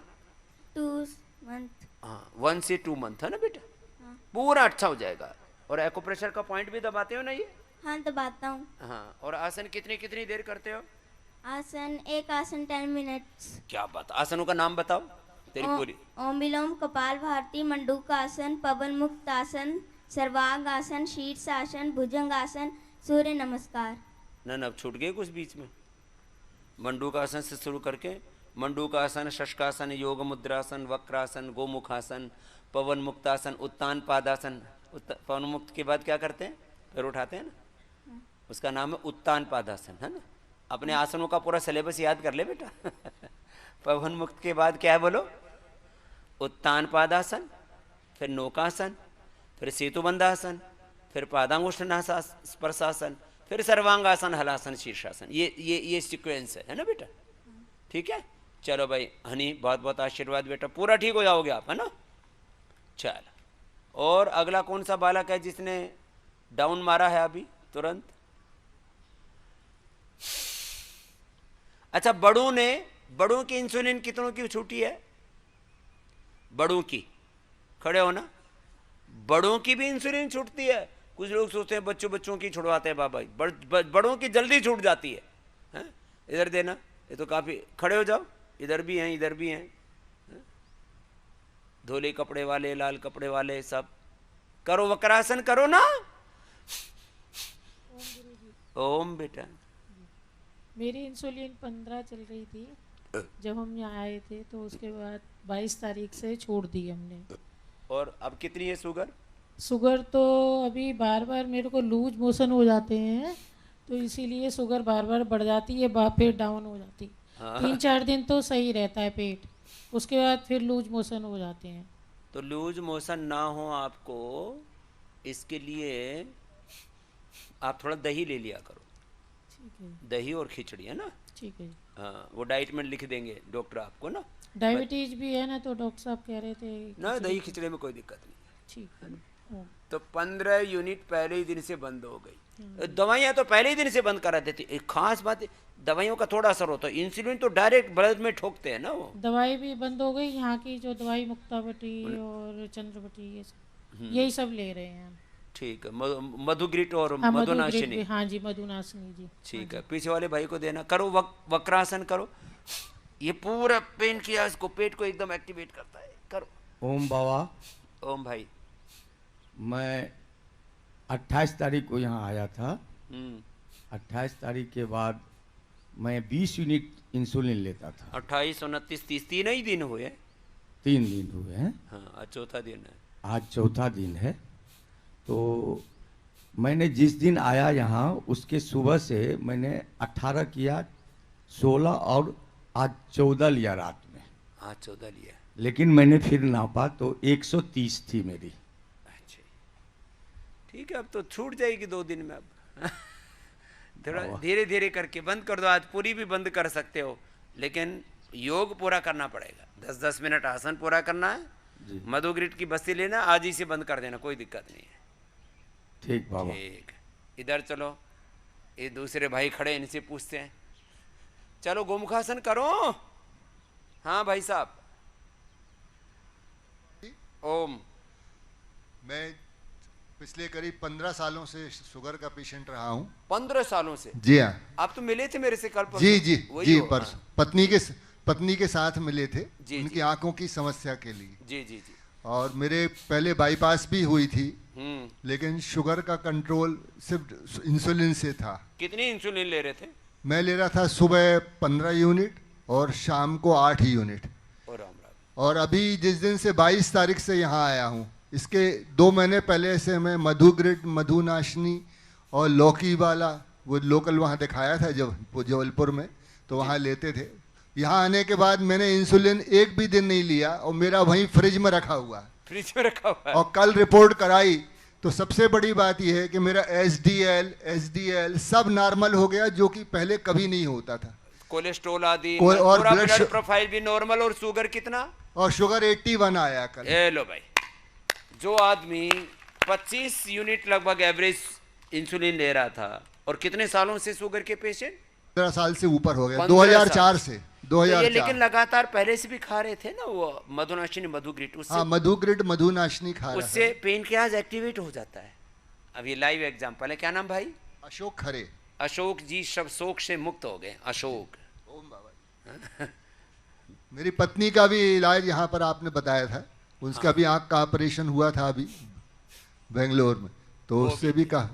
2 मंथ। हाँ 1 से 2 मंथ है ना बेटा। हाँ। पूरा अच्छा हो जाएगा। और एक्यूप्रेशर का पॉइंट भी दबाते हो ना ये? हाँ दबाता हूँ। हाँ। और आसन कितनी कितनी देर करते हो? आसन, एक आसन 10 मिनट्स। क्या बात। आसनों का नाम बताओ तेरी पूरी। ओम विलोम, कपाल भारती, मंडूकासन, पवन मुक्त आसन, सर्वांग आसन, शीर्ष आसन, भुजंग आसन, सूर्य नमस्कार। ना अब छूट गए कुछ बीच में। मंडूकासन से शुरू करके मंडूकासन, शशकासन, योग मुद्रासन, वक्रासन, गोमुखासन, पवन मुक्तासन, उत्तान पादासन। पवन मुक्त के बाद क्या करते हैं? फिर उठाते हैं ना, उसका नाम है उत्तान पादासन, है ना। अपने आसनों का पूरा सिलेबस याद कर ले बेटा। पवन मुक्त के बाद क्या है बोलो? उत्तान पादासन, फिर नौकासन, फिर सेतुबंधासन, फिर पादांगुष्ठनासन, स्पर्शासन, फिर सर्वांगासन, हलासन, शीर्षासन। ये सीक्वेंस है ना बेटा। ठीक है, चलो भाई हनी, बहुत बहुत आशीर्वाद बेटा, पूरा ठीक हो जाओगे आप, है ना। चलो, और अगला कौन सा बालक है जिसने डाउन मारा है अभी तुरंत? अच्छा, बड़ों की इंसुलिन कितनों की छूटी है? बड़ों की, खड़े हो ना। बड़ों की भी इंसुलिन छूटती है। कुछ लोग सोचते हैं बच्चों की छुड़वाते हैं बाबा। बड़ों की जल्दी छूट जाती है, हैं? इधर देना, ये तो काफी। खड़े हो जाओ, इधर भी हैं, इधर भी हैं। धोले कपड़े वाले, लाल कपड़े वाले, सब करो, वक्रासन करो ना। ओम बेटा। मेरी इंसुलिन 15 चल रही थी जब हम यहाँ आए थे, तो उसके बाद 22 तारीख से छोड़ दी हमने। और अब कितनी है शुगर? शुगर तो अभी बार बार मेरे को लूज मोशन हो जाते हैं, तो इसीलिए शुगर बार बार बढ़ जाती है, फिर डाउन हो जाती। 3-4 दिन तो सही रहता है पेट, उसके बाद फिर लूज मोशन हो जाते हैं। तो लूज मोशन ना हो आपको, इसके लिए आप थोड़ा दही ले लिया करो। ठीक है। दही और खिचड़ी, है ना। ठीक है। हाँ, वो डाइट में लिख देंगे डॉक्टर आपको ना। डायबिटीज भी है ना, तो डॉक्टर साहब कह रहे थे ना दही खिचड़ी में कोई दिक्कत नहीं। ठीक है। हाँ। तो 15 यूनिट पहले ही दिन से बंद हो गई। दवाइयाँ तो पहले ही दिन से बंद करा देती। एक खास बात है, दवाइयों का थोड़ा असर होता है, इंसुलिन तो डायरेक्ट ब्लड में ठोकते हैं ना वो। दवाई भी बंद हो गई यहाँ की, जो दवाई मुक्तावटी और चंद्रवटी, यही सब ले रहे हैं हम। ठीक है, मधुग्रिट और हाँ, मधुनाशिनी। हाँ जी, मधुनाशिनी जी। ठीक है, पीछे वाले भाई को देना। करो वक्रासन करो, ये पूरा पेन किया इसको, पेट को एकदम एक्टिवेट करता है। करो। ओम बाबा, ओम भाई। मैं 28 तारीख को यहाँ आया था। 28 तारीख के बाद मैं 20 यूनिट इंसुलिन लेता था। 28, 29, 30 तीन ही दिन हुए। 3 दिन हुए हैं। हाँ, आज चौथा दिन है। आज चौथा दिन है। तो मैंने जिस दिन आया यहाँ, उसके सुबह से मैंने 18 किया, 16 और आज 14 लिया रात में। आज 14 लिया, लेकिन मैंने फिर नापा तो 130 थी मेरी। अच्छा ठीक है, अब तो छूट जाएगी 2 दिन में। अब थोड़ा धीरे धीरे करके बंद कर दो। आज पूरी भी बंद कर सकते हो, लेकिन योग पूरा करना पड़ेगा। 10-10 मिनट आसन पूरा करना है। मधुग्रिट की बस्ती लेना, आज ही से बंद कर देना, कोई दिक्कत नहीं है। ठीक बाबा। ठीक, इधर चलो, ये दूसरे भाई खड़े, इनसे पूछते हैं। चलो गोमुखासन करो। हाँ भाई साहब। ओम। मैं पिछले करीब 15 सालों से शुगर का पेशेंट रहा हूँ। 15 सालों से? जी हाँ। आप तो मिले थे मेरे से कल परसों। जी जी जी, परसों पत्नी के साथ मिले थे। जी, उनकी आंखों की समस्या के लिए। जी जी जी। और मेरे पहले बाईपास भी हुई थी, लेकिन शुगर का कंट्रोल सिर्फ इंसुलिन से था। कितनी इंसुलिन ले रहे थे? मैं ले रहा था सुबह 15 यूनिट और शाम को 8 यूनिट। और अभी जिस दिन से 22 तारीख से यहाँ आया हूँ, इसके 2 महीने पहले से मैं मधुग्रिट, मधुनाशिनी और लौकी वाला, वो लोकल वहाँ दिखाया था जबलपुर में, तो वहाँ लेते थे। यहाँ आने के बाद मैंने इंसुलिन एक भी दिन नहीं लिया, और मेरा वहीं फ्रिज में रखा हुआ है। फ्रिज में रखा हुआ है। और कल रिपोर्ट कराई तो सबसे बड़ी बात यह है कि मेरा एसडीएल सब नॉर्मल हो गया, जो कि पहले कभी नहीं होता था। कोलेस्ट्रॉल आदि और पूरा ब्लड ब्लड प्रोफाइल भी नॉर्मल, और शुगर कितना? और शुगर 81 आया कल। ए लो भाई, जो आदमी 25 यूनिट लगभग एवरेज इंसुलिन ले रहा था, और कितने सालों से शुगर के पेशेंट? 15 साल से ऊपर हो गया, 15 2004 से तो ये 2004। लेकिन लगातार पहले से भी खा रहे थे ना वो मधुनाशिनी मधुग्रिट, उससे हाँ, मधुग्रिड मधुनाशिनी खा रहा उससे पेन के आज एक्टिवेट हो जाता है। अब ये लाइव एग्जांपल है। क्या नाम भाई? था। अशोक खरे। अशोक जी सब शोक से मुक्त हो गए। अशोक, ओम बाबा। मेरी पत्नी का भी इलाज यहाँ पर आपने बताया था, उसका भी आंख का ऑपरेशन हुआ था अभी बेंगलोर में, तो वो उससे भी कहा।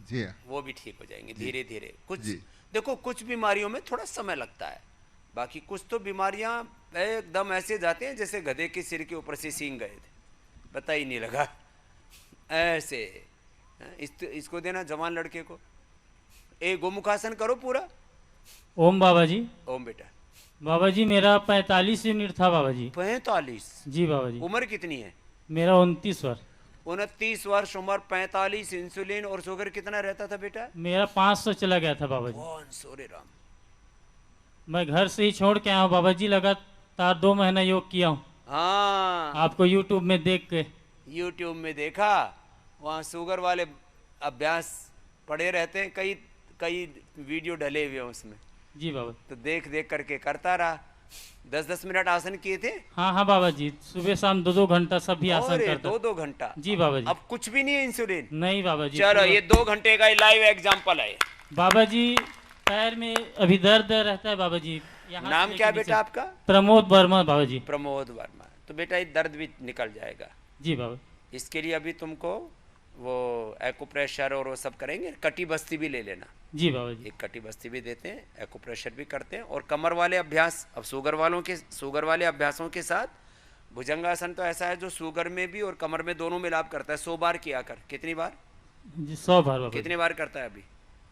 जी हाँ, वो भी ठीक हो जाएंगे धीरे धीरे। कुछ जी। देखो, कुछ बीमारियों में थोड़ा समय लगता है, बाकी कुछ तो बीमारियां एकदम ऐसे जाते हैं जैसे गधे के सिर के ऊपर से सींग गए थे, पता ही नहीं लगा ऐसे। इसको देना जवान लड़के को, गोमुखासन करो पूरा। ओम बाबा जी। ओम बेटा। बाबा जी मेरा 45 यूनिट था बाबा जी। 45? जी बाबा जी। उम्र कितनी है? मेरा 29 वर्ष। 29 वर्ष उम्र, 45 इंसुलिन, और शुगर कितना रहता था बेटा? मेरा 500 चला गया था बाबा जी। कौन सोरे राम। मैं घर से ही छोड़ के आया हूँ बाबा जी, लगातार 2 महीना योग किया हूँ। हाँ, आपको यूट्यूब में देख के। यूट्यूब में देखा, वहाँ शुगर वाले अभ्यास पड़े रहते हैं, कई कई वीडियो डले हुए हैं उसमें। जी बाबा। तो देख देख करके करता रहा। 10-10 मिनट आसन किए थे। हाँ हाँ बाबा जी, सुबह शाम 2-2 घंटा सब भी आसन करता। 2-2 घंटा? जी बाबा जी। अब कुछ भी नहीं है इंसुलिन? नहीं बाबा जी। चलो, ये 2 घंटे का लाइव एग्जाम्पल है बाबा जी। पैर में अभी दर्द रहता है बाबा जी। नाम क्या बेटा आपका? प्रमोद वर्मा बाबा जी। प्रमोद वर्मा। तो बेटा ये दर्द भी निकल जाएगा। जी बाबा। इसके लिए अभी तुमको वो एक्यूप्रेशर और वो सब करेंगे, कटी बस्ती भी ले लेना। जी बाबा जी। एक कटी बस्ती भी देते हैं, एक्यूप्रेशर भी करते हैं, और कमर वाले अभ्यास। अब शुगर वाले अभ्यासों के साथ भुजंगासन तो ऐसा है जो शुगर में भी और कमर में दोनों में लाभ करता है। 100 बार किया कर। कितनी बार? जी 100 बार बाबा। कितने बार करता है अभी?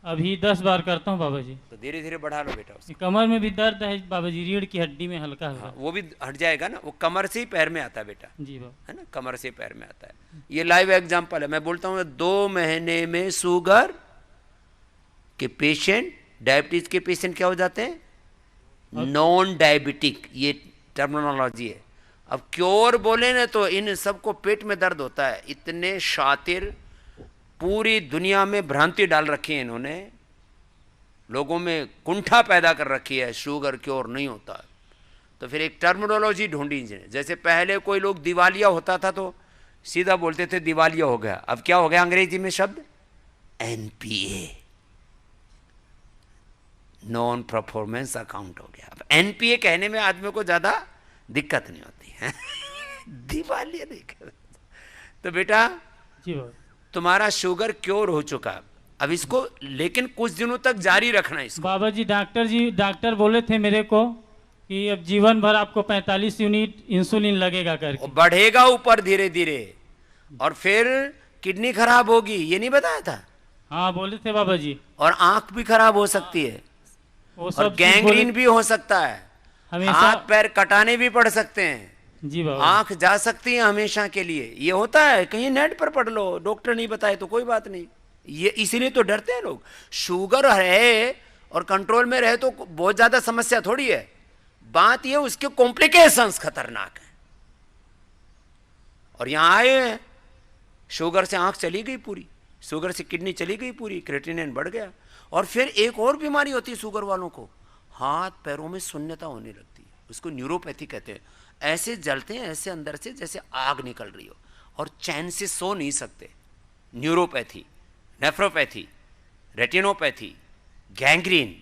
अभी 10 बार करता हूँ बाबा जी। तो धीरे धीरे बढ़ा लो बेटा उसको। कमर में भी दर्द है बाबा जी, रीढ़ की हड्डी में हल्का है। हाँ, वो भी हट जाएगा ना, वो कमर से ही पैर में आता है बेटा। जी बाबा। है ना, कमर से पैर में आता है। ये लाइव एग्जांपल है। मैं बोलता हूँ 2 महीने में शुगर के पेशेंट, डायबिटीज के पेशेंट क्या हो जाते हैं? Non diabetic. ये टर्मिनोलॉजी है। अब क्योर बोले ना तो इन सबको पेट में दर्द होता है। इतने शातिर, पूरी दुनिया में भ्रांति डाल रखी है इन्होंने, लोगों में कुंठा पैदा कर रखी है, शुगर क्योर नहीं होता। तो फिर एक टर्मिनोलॉजी ढूंढी इन्होंने। जैसे पहले कोई लोग दिवालिया होता था तो सीधा बोलते थे दिवालिया हो गया। अब क्या हो गया अंग्रेजी में शब्द? एनपीए, नॉन परफॉर्मेंस अकाउंट हो गया। अब एनपीए कहने में आदमी को ज्यादा दिक्कत नहीं होती है दिवालिया नहीं कर। तो बेटा जी बाबा। तुम्हारा शुगर क्योर हो चुका। अब इसको लेकिन कुछ दिनों तक जारी रखना इसको। बाबा जी डॉक्टर बोले थे मेरे को कि अब जीवन भर आपको 45 यूनिट इंसुलिन लगेगा करके। बढ़ेगा ऊपर धीरे धीरे, और फिर किडनी खराब होगी, ये नहीं बताया था? हाँ बोले थे बाबा जी। और आंख भी खराब हो सकती है, और गैंग्रीन भी हो सकता है, हाथ पैर कटाने भी पड़ सकते हैं। जी बाबा। आंख जा सकती है हमेशा के लिए। ये होता है, कहीं नेट पर पढ़ लो, डॉक्टर नहीं बताए तो कोई बात नहीं। ये इसीलिए तो डरते हैं लोग। शुगर है और कंट्रोल में रहे तो बहुत ज्यादा समस्या थोड़ी है। बात ये उसके कॉम्प्लिकेशंस खतरनाक है। और यहां आए हैं, शुगर से आंख चली गई पूरी, शुगर से किडनी चली गई पूरी, क्रेटिनिन बढ़ गया। और फिर एक और बीमारी होती है शुगर वालों को, हाथ पैरों में शून्यता होने लगती है। उसको न्यूरोपैथी कहते हैं। ऐसे जलते हैं ऐसे अंदर से जैसे आग निकल रही हो, और चैन से सो नहीं सकते। Neuropathy, nephropathy, retinopathy, gangrene,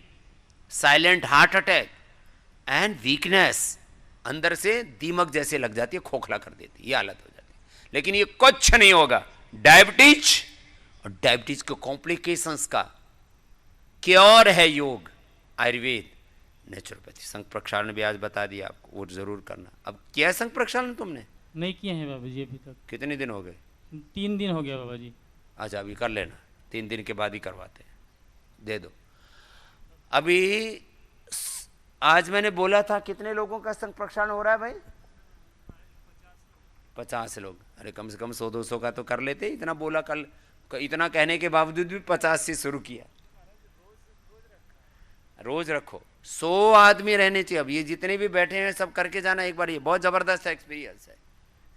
silent heart attack and weakness, अंदर से दीमक जैसे लग जाती है, खोखला कर देती है, ये हालत हो जाती है। लेकिन ये कुछ नहीं होगा। डायबिटीज, और डायबिटीज के कॉम्प्लिकेशंस का क्योर है योग, आयुर्वेद, नेचुरोपैथी। संघ प्रक्षालन भी आज बता दिया आपको, वो जरूर करना। अब किया है संघ प्रक्षालन तुमने? नहीं किए हैं बाबा जी अभी तक। कितने दिन हो गए? 3 दिन हो गया बाबा जी। अच्छा, अभी कर लेना, 3 दिन के बाद ही करवाते हैं, दे दो। अभी आज मैंने बोला था कितने लोगों का संघ प्रक्षालन हो रहा है भाई? 50 लोग। अरे कम से कम 100-200 का तो कर लेते। इतना बोला कल, इतना कहने के बावजूद भी 50 से शुरू किया। रोज रखो। 100 आदमी रहने चाहिए। अब ये जितने भी बैठे हैं सब करके जाना एक बार, ये बहुत जबरदस्त एक्सपीरियंस है,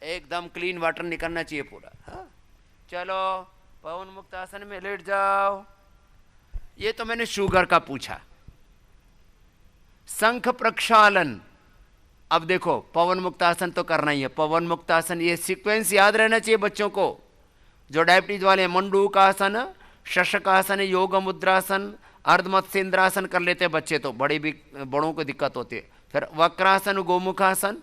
एकदम क्लीन वाटर निकलना चाहिए पूरा। हाँ चलो पवन मुक्त आसन में लेट जाओ। ये तो मैंने शुगर का पूछा। शंख प्रक्षालन, अब देखो पवन मुक्त आसन तो करना ही है। पवन मुक्त आसन ये सीक्वेंस याद रहना चाहिए बच्चों को। जो डायबिटीज वाले हैं, मंडूकासन, शशकासन, योग मुद्रासन, अर्धमत्स्येंद्रासन कर लेते हैं बच्चे, तो बड़ों को दिक्कत होती है। फिर वक्रासन, गोमुखासन,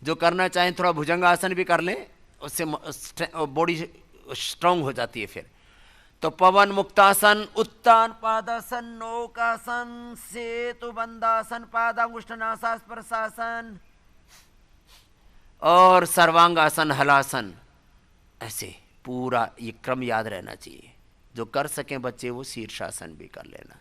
जो करना चाहें थोड़ा भुजंगासन भी कर लें, उससे बॉडी स्ट्रांग हो जाती है। फिर तो पवन मुक्तासन, उत्तान पादासन, नौकासन, सेतु बंदासन, पादांगुष्ठनासास्पर्शासन और सर्वांगासन, हलासन। ऐसे पूरा ये क्रम याद रहना चाहिए। जो कर सकें बच्चे वो शीर्षासन भी कर लेना,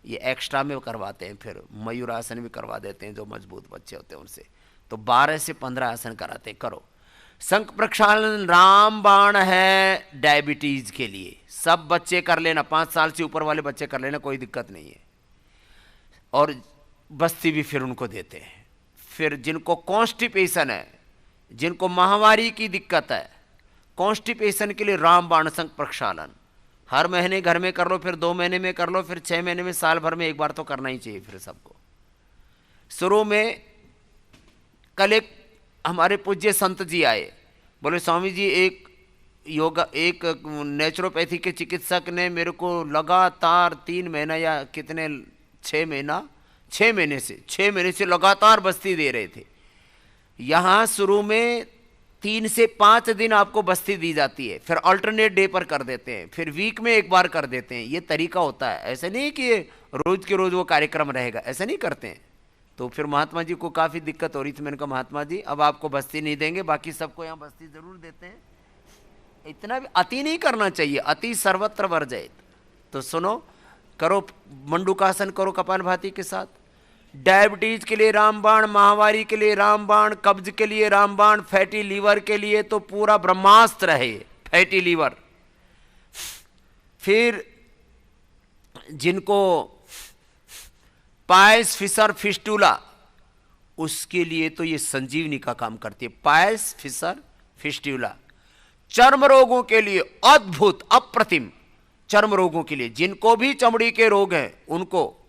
ये एक्स्ट्रा में करवाते हैं। फिर मयूरासन भी करवा देते हैं जो मजबूत बच्चे होते हैं उनसे। तो 12 से 15 आसन कराते हैं, करो। शंख प्रक्षालन रामबाण है डायबिटीज के लिए, सब बच्चे कर लेना, 5 साल से ऊपर वाले बच्चे कर लेना, कोई दिक्कत नहीं है। और बस्ती भी फिर उनको देते हैं। फिर जिनको कॉन्स्टिपेशन है, जिनको माहवारी की दिक्कत है, कॉन्स्टिपेशन के लिए रामबाण शंख प्रक्षालन हर महीने घर में कर लो, फिर 2 महीने में कर लो, फिर 6 महीने में, साल भर में एक बार तो करना ही चाहिए फिर सबको। शुरू में कल एक हमारे पूज्य संत जी आए, बोले स्वामी जी एक नेचुरोपैथी के चिकित्सक ने मेरे को लगातार 3 महीना या कितने 6 महीने से लगातार बस्ती दे रहे थे। यहाँ शुरू में 3 से 5 दिन आपको बस्ती दी जाती है, फिर अल्टरनेट डे पर कर देते हैं, फिर वीक में एक बार कर देते हैं। ये तरीका होता है, ऐसा नहीं कि रोज के रोज वो कार्यक्रम रहेगा, ऐसा नहीं करते हैं। तो फिर महात्मा जी को काफ़ी दिक्कत हो रही थी। मैंने कहा महात्मा जी अब आपको बस्ती नहीं देंगे, बाकी सबको यहाँ बस्ती जरूर देते हैं। इतना भी अति नहीं करना चाहिए, अति सर्वत्र वर्जयेत। तो सुनो, करो मंडूकासन, करो कपालभाति के साथ। डायबिटीज के लिए रामबाण, माहवारी के लिए रामबाण, कब्ज के लिए रामबाण, फैटी लीवर के लिए तो पूरा ब्रह्मास्त्र है फैटी लीवर। फिर जिनको पायस फिशर फिस्टूला, उसके लिए तो ये संजीवनी का काम करती है, पायस फिशर फिस्टूला। चर्म रोगों के लिए अद्भुत अप्रतिम, चर्म रोगों के लिए जिनको भी चमड़ी के रोग हैं उनको,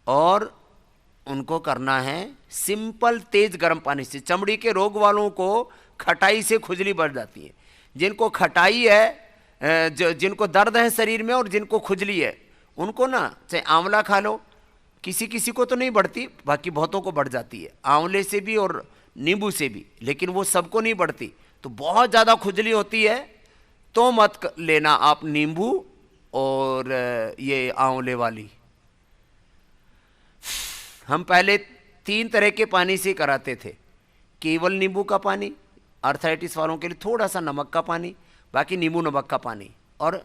और उनको करना है सिंपल तेज गर्म पानी से। चमड़ी के रोग वालों को खटाई से खुजली बढ़ जाती है। जिनको खटाई है, जिनको दर्द है शरीर में और जिनको खुजली है, उनको ना चाहे आंवला खा लो, किसी किसी को तो नहीं बढ़ती, बाकी बहुतों को बढ़ जाती है, आंवले से भी और नींबू से भी, लेकिन वो सबको नहीं बढ़ती। तो बहुत ज़्यादा खुजली होती है तो मत लेना आप नींबू और ये आंवले वाली। हम पहले 3 तरह के पानी से कराते थे, केवल नींबू का पानी, आर्थराइटिस वालों के लिए थोड़ा सा नमक का पानी, बाकी नींबू नमक का पानी, और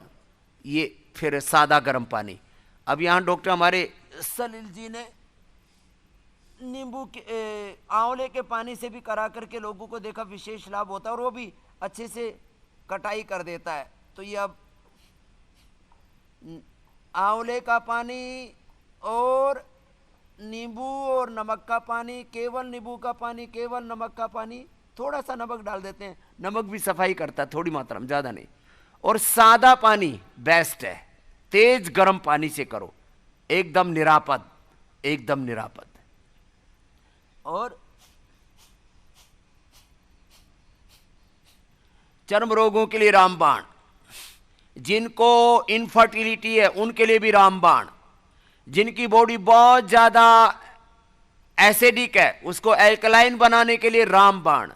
ये फिर सादा गर्म पानी। अब यहाँ डॉक्टर हमारे सलील जी ने नींबू के आंवले के पानी से भी करा करके लोगों को देखा विशेष लाभ होता है, और वो भी अच्छे से कटाई कर देता है। तो ये अब आंवले का पानी और नींबू और नमक का पानी, केवल नींबू का पानी, केवल नमक का पानी, थोड़ा सा नमक डाल देते हैं, नमक भी सफाई करता है थोड़ी मात्रा में, ज़्यादा नहीं। और सादा पानी बेस्ट है, तेज गर्म पानी से करो, एकदम निरापद, एकदम निरापद। और चर्म रोगों के लिए रामबाण, जिनको इनफर्टिलिटी है उनके लिए भी रामबाण, जिनकी बॉडी बहुत ज्यादा एसिडिक है उसको एल्कलाइन बनाने के लिए रामबाण,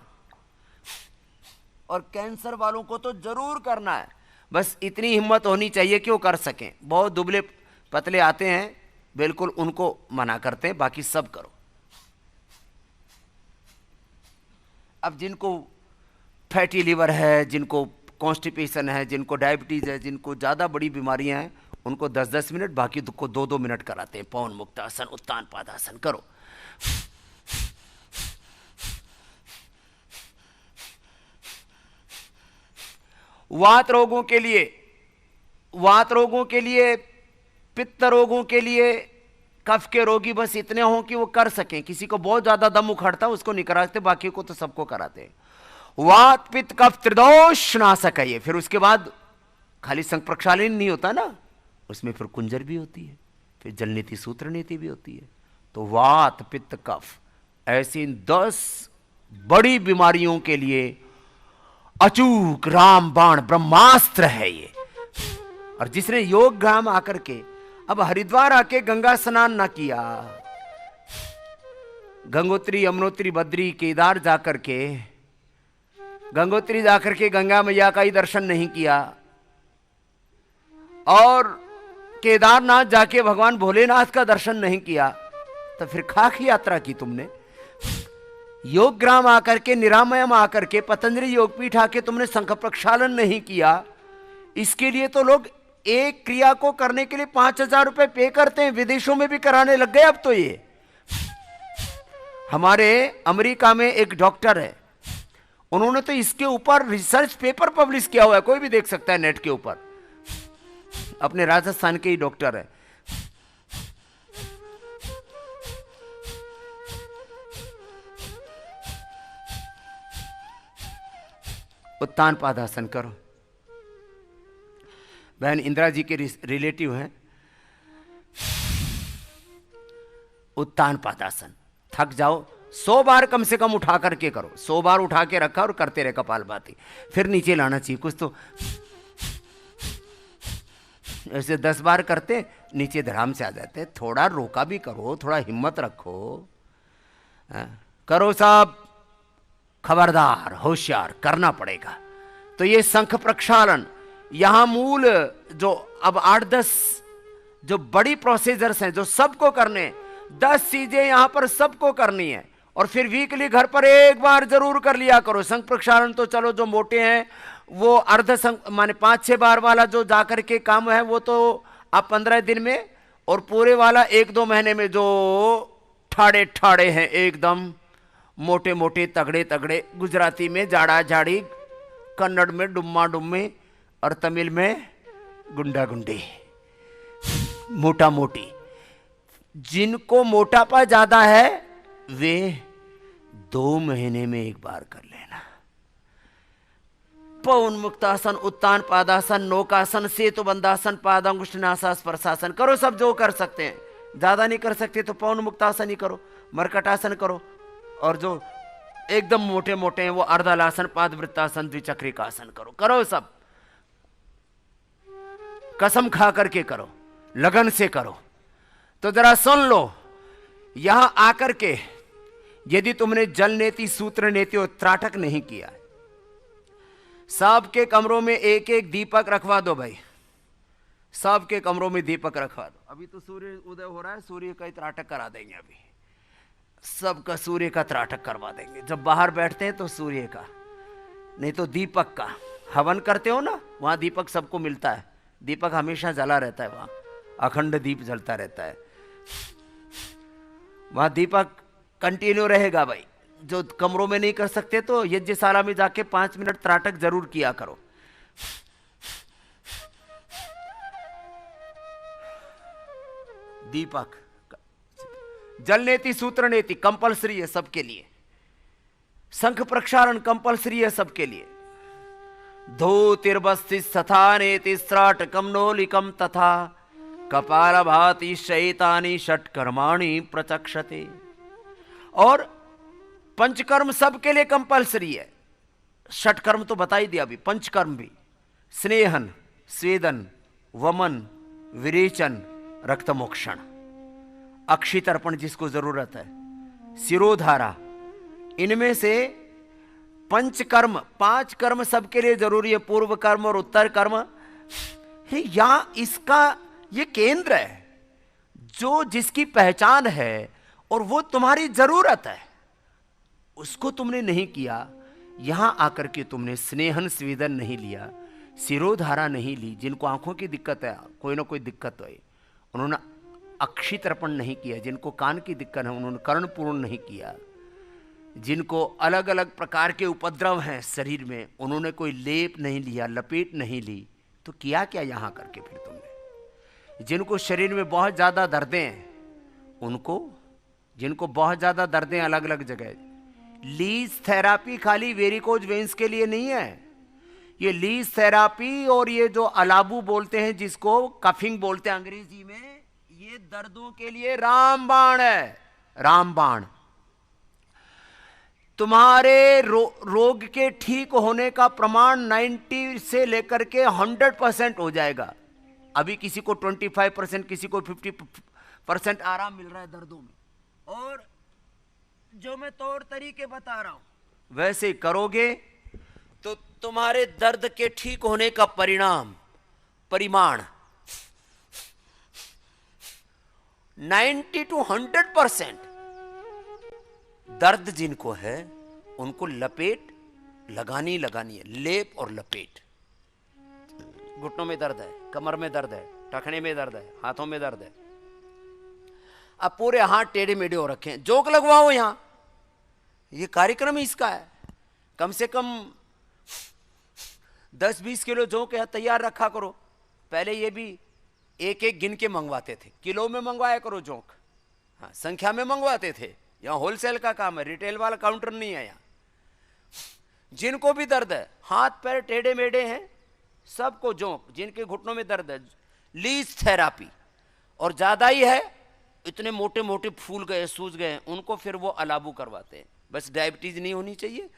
और कैंसर वालों को तो जरूर करना है। बस इतनी हिम्मत होनी चाहिए कि वो कर सकें। बहुत दुबले पतले आते हैं, बिल्कुल उनको मना करते हैं, बाकी सब करो। अब जिनको फैटी लीवर है, जिनको कॉन्स्टिपेशन है, जिनको डायबिटीज है, जिनको ज़्यादा बड़ी बीमारियां हैं, उनको 10-10 मिनट, बाकी को 2-2 मिनट कराते हैं। पवन मुक्तासन, उत्तान पादासन करो। वात रोगों के लिए पित्त रोगों के लिए कफ के रोगी बस इतने हों कि वो कर सकें, किसी को बहुत ज्यादा दम उखड़ता उसको नहीं कराते, बाकी को तो सबको कराते। वात पित्त कफ त्रिदोष नाशक है ये। फिर उसके बाद खाली संघ प्रक्षालन नहीं होता ना, उसमें फिर कुंजर भी होती है, फिर जल नीति सूत्र नीति भी होती है। तो वात पित्त कफ ऐसी 10 बड़ी बीमारियों के लिए अचूक रामबाण ब्रह्मास्त्र है ये। और जिसने योग ग्राम आकर के, अब हरिद्वार आके गंगा स्नान न किया, गंगोत्री यमुनोत्री बद्री केदार जाकर के, गंगोत्री जाकर के गंगा मैया का ही दर्शन नहीं किया, और केदारनाथ जाके भगवान भोलेनाथ का दर्शन नहीं किया, तो फिर खाक यात्रा की तुमने। योग ग्राम आकर के, निरामयम आकर के, पतंजलि योगपीठ आके तुमने शंख प्रक्षालन नहीं किया। इसके लिए तो लोग एक क्रिया को करने के लिए 5,000 रुपए पे करते हैं, विदेशों में भी कराने लग गए अब तो ये। हमारे अमेरिका में एक डॉक्टर है, उन्होंने तो इसके ऊपर रिसर्च पेपर पब्लिश किया हुआ है, कोई भी देख सकता है नेट के ऊपर, अपने राजस्थान के ही डॉक्टर है। उत्तान पादासन करो। बहन इंदिरा जी के रिलेटिव हैं, उत्तान पादासन। थक जाओ 100 बार कम से कम उठा करके करो, 100 बार उठा के रखा और करते रहे कपालभाति, फिर नीचे लाना चाहिए कुछ तो। ऐसे 10 बार करते नीचे धराम से आ जाते। थोड़ा रोका भी करो, थोड़ा हिम्मत रखो, करो साहब, खबरदार होशियार करना पड़ेगा। तो ये शंख प्रक्षालन यहां मूल जो अब 8-10 जो बड़ी प्रोसीजर्स हैं जो सबको करने, 10 चीजें यहां पर सबको करनी है। और फिर वीकली घर पर एक बार जरूर कर लिया करो। शंख प्रक्षालन तो चलो जो मोटे हैं वो अर्ध शंख माने 5-6 बार वाला जो जाकर के काम है वो तो आप 15 दिन में, और पूरे वाला 1-2 महीने में जो ठाड़े ठाड़े हैं एकदम मोटे मोटे तगड़े तगड़े, गुजराती में जाड़ा जाड़ी, कन्नड़ में डुम्मा डुम्मे, और तमिल में गुंडा गुंडी, मोटा मोटी। जिनको मोटापा ज्यादा है वे 2 महीने में एक बार कर लेना। पवनमुक्तासन, उत्तान पादासन, नौकासन, सेतु बंदासन, पादांगुष्ठनासा, स्पर्शासन करो, सब जो कर सकते हैं। ज्यादा नहीं कर सकते तो पवनमुक्तासन ही करो, मरकटासन करो, और जो एकदम मोटे मोटे हैं वो अर्धलासन, पादवृत्तासन, द्विचक्रिकासन करो। करो सब, कसम खा करके करो, लगन से करो। तो जरा सुन लो, यहां आकर के यदि तुमने जल नेति, सूत्र नेति और त्राटक नहीं किया, सबके कमरों में एक एक दीपक रखवा दो भाई, सबके कमरों में दीपक रखवा दो। अभी तो सूर्य उदय हो रहा है, सूर्य का ही त्राटक करा देंगे, अभी सबका सूर्य का त्राटक करवा देंगे। जब बाहर बैठते हैं तो सूर्य का, नहीं तो दीपक का। हवन करते हो ना, वहां दीपक सबको मिलता है, दीपक हमेशा जला रहता है, वहां अखंड दीप जलता रहता है, वहां दीपक कंटिन्यू रहेगा भाई। जो कमरों में नहीं कर सकते तो यज्ञशाला में जाके 5 मिनट त्राटक जरूर किया करो। दीपक, जल नेति, सूत्र नेति कंपलसरी है सबके लिए, शंख प्रक्षालन कंपलसरी है सबके लिए। धोतिर्बस्ति तथा नेति स्त्राटकम नोलिकम तथा कपाल भाति शैतानी षट कर्माणि प्रचक्षते। और पंचकर्म सबके लिए कंपलसरी है। षट कर्म तो बता ही दिया अभी, पंचकर्म भी, स्नेहन, स्वेदन, वमन, विरेचन, रक्तमोक्षण, अक्षि तर्पण जिसको जरूरत है, सिरोधारा, इनमें से पंचकर्म 5 कर्म सबके लिए जरूरी है। पूर्व कर्म और उत्तर कर्म या इसका ये केंद्र है जो जिसकी पहचान है और वो तुम्हारी जरूरत है, उसको तुमने नहीं किया। यहां आकर के तुमने स्नेहन स्वेदन नहीं लिया, सिरोधारा नहीं ली। जिनको आंखों की दिक्कत है, कोई ना कोई दिक्कत है, उन्होंने अक्षि तर्पण नहीं किया। जिनको कान की दिक्कत है उन्होंने कर्ण पूर्ण नहीं किया। जिनको अलग अलग प्रकार के उपद्रव हैं शरीर में, उन्होंने कोई लेप नहीं लिया, लपेट नहीं ली। तो किया क्या यहां करके फिर तुमने? जिनको शरीर में बहुत ज्यादा दर्दें हैं उनको, जिनको बहुत ज्यादा दर्दें अलग अलग जगह, लीज थेरापी खाली वेरिकोज वेन्स के लिए नहीं है। ये लीज थेरापी और ये जो अलाबू बोलते हैं, जिसको कफिंग बोलते हैं अंग्रेजी में, ये दर्दों के लिए रामबाण है। रामबाण तुम्हारे रोग के ठीक होने का प्रमाण 90 से लेकर के 100% हो जाएगा। अभी किसी को 25%, किसी को 50% आराम मिल रहा है दर्दों में, और जो मैं तौर तरीके बता रहा हूं वैसे करोगे तो तुम्हारे दर्द के ठीक होने का परिमाण 90 to 100%। दर्द जिनको है उनको लपेट लगानी है, लेप और लपेट। घुटनों में दर्द है, कमर में दर्द है, टखने में दर्द है, हाथों में दर्द है, अब पूरे हाथ टेढ़े मेढ़े हो रखे हैं, जोक लगवाओ यहां। ये कार्यक्रम ही इसका है। कम से कम 10-20 किलो जोक यहां तैयार रखा करो। पहले ये भी एक एक गिन के मंगवाते थे, किलो में मंगवाया करो जोक। हाँ, संख्या में मंगवाते थे। यहां होलसेल का काम है, रिटेल वाला काउंटर नहीं है यहां। जिनको भी दर्द है, हाथ पैर टेढ़े मेढ़े हैं, सबको जोक। जिनके घुटनों में दर्द है, लीज थेरापी, और ज्यादा ही है, इतने मोटे मोटे फूल गए, सूज गए, उनको फिर वो अलाबू करवाते हैं। बस डायबिटीज नहीं होनी चाहिए।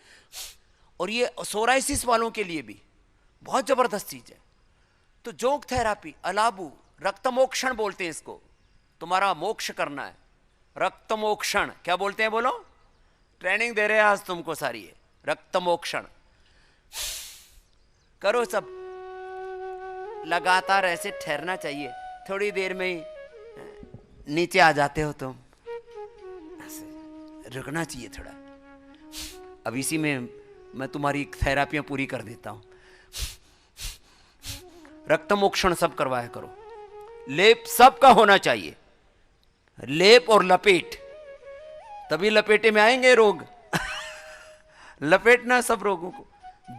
और ये सोराइसिस वालों के लिए भी बहुत जबरदस्त चीज है। तो जोक थेरापी, अलाबू, रक्तमोक्षण बोलते हैं इसको। तुम्हारा मोक्ष करना है, रक्तमोक्षण। क्या बोलते हैं बोलो? ट्रेनिंग दे रहे हैं आज तुमको सारी है। रक्तमोक्षण करो सब। लगातार ऐसे ठहरना चाहिए, थोड़ी देर में ही नीचे आ जाते हो तुम। रुकना चाहिए थोड़ा। अब इसी में मैं तुम्हारी थेरापियां पूरी कर देता हूं। रक्तमोक्षण सब करवाया करो। लेप सबका होना चाहिए, लेप और लपेट, तभी लपेटे में आएंगे रोग। लपेटना सब रोगों को,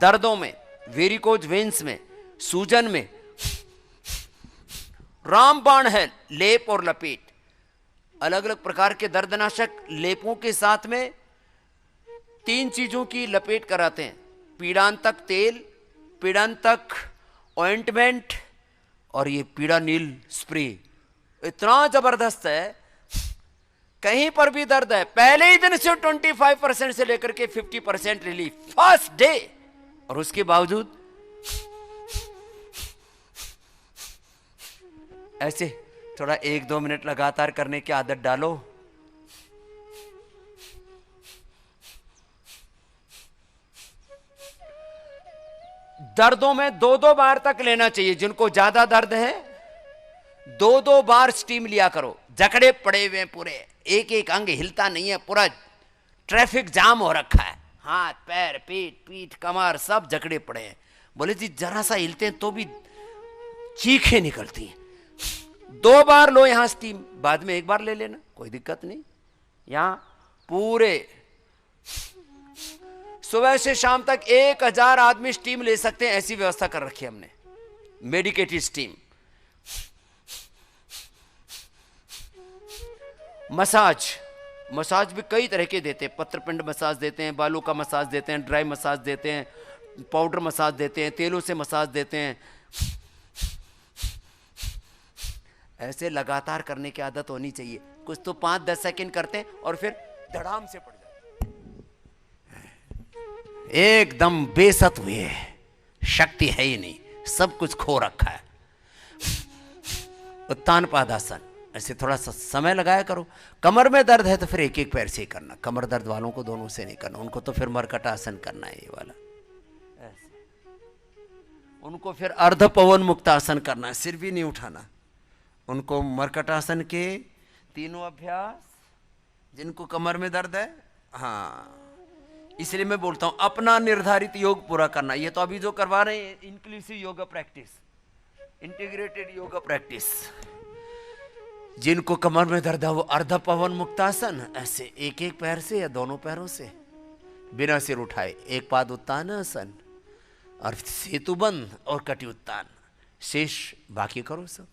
दर्दों में, वेरिकोज वेन्स में, सूजन में। रामबाण है लेप और लपेट। अलग अलग प्रकार के दर्दनाशक लेपों के साथ में 3 चीजों की लपेट कराते हैं। पीड़ांतक तेल, पीड़ांतक ऑइंटमेंट, और ये पीड़ा नील स्प्रे। इतना जबरदस्त है, कहीं पर भी दर्द है, पहले ही दिन से 25% से लेकर के 50% रिलीफ फर्स्ट डे। और उसके बावजूद ऐसे थोड़ा 1-2 मिनट लगातार करने की आदत डालो। दर्दों में 2-2 बार तक लेना चाहिए। जिनको ज्यादा दर्द है 2-2 बार स्टीम लिया करो। जकड़े पड़े हुए पूरे, एक एक अंग हिलता नहीं है, पूरा ट्रैफिक जाम हो रखा है, हाथ पैर पीठ कमर सब जकड़े पड़े हैं। बोले जी जरा सा हिलते हैं तो भी चीखें निकलती हैं। 2 बार लो यहां स्टीम, बाद में 1 बार ले लेना, कोई दिक्कत नहीं। यहां पूरे सुबह से शाम तक 1000 आदमी स्टीम ले सकते हैं, ऐसी व्यवस्था कर रखी है हमने, मेडिकेटेड स्टीम। मसाज भी कई तरह के देते हैं। पत्रपिंड मसाज देते हैं, बालों का मसाज देते हैं, ड्राई मसाज देते हैं, पाउडर मसाज देते हैं, तेलों से मसाज देते हैं। ऐसे लगातार करने की आदत होनी चाहिए। कुछ तो 5-10 सेकंड करते हैं और फिर धड़ाम से पड़ जाते हैं, एकदम बेसत हुए, शक्ति है ही नहीं, सब कुछ खो रखा है। उत्तान पादासन, ऐसे थोड़ा सा समय लगाया करो। कमर में दर्द है तो फिर एक एक पैर से ही करना। कमर दर्द वालों को दोनों से नहीं करना, उनको तो फिर मरकटासन करना है, ये वाला ऐसे। उनको फिर अर्ध पवन मुक्तासन करना है, सिर भी नहीं उठाना। उनको मरकटासन के 3 अभ्यास, जिनको कमर में दर्द है। हाँ, इसलिए मैं बोलता हूं अपना निर्धारित योग पूरा करना। ये तो अभी जो करवा रहे हैं inclusive yoga practice, integrated yoga practice. जिनको कमर में दर्द है वो अर्ध पवन मुक्तासन, ऐसे एक एक पैर से या दोनों पैरों से बिना सिर उठाए, एक पाद उत्तान आसन और सेतु बंद और कटि उत्तान। शेष बाकी करो सब।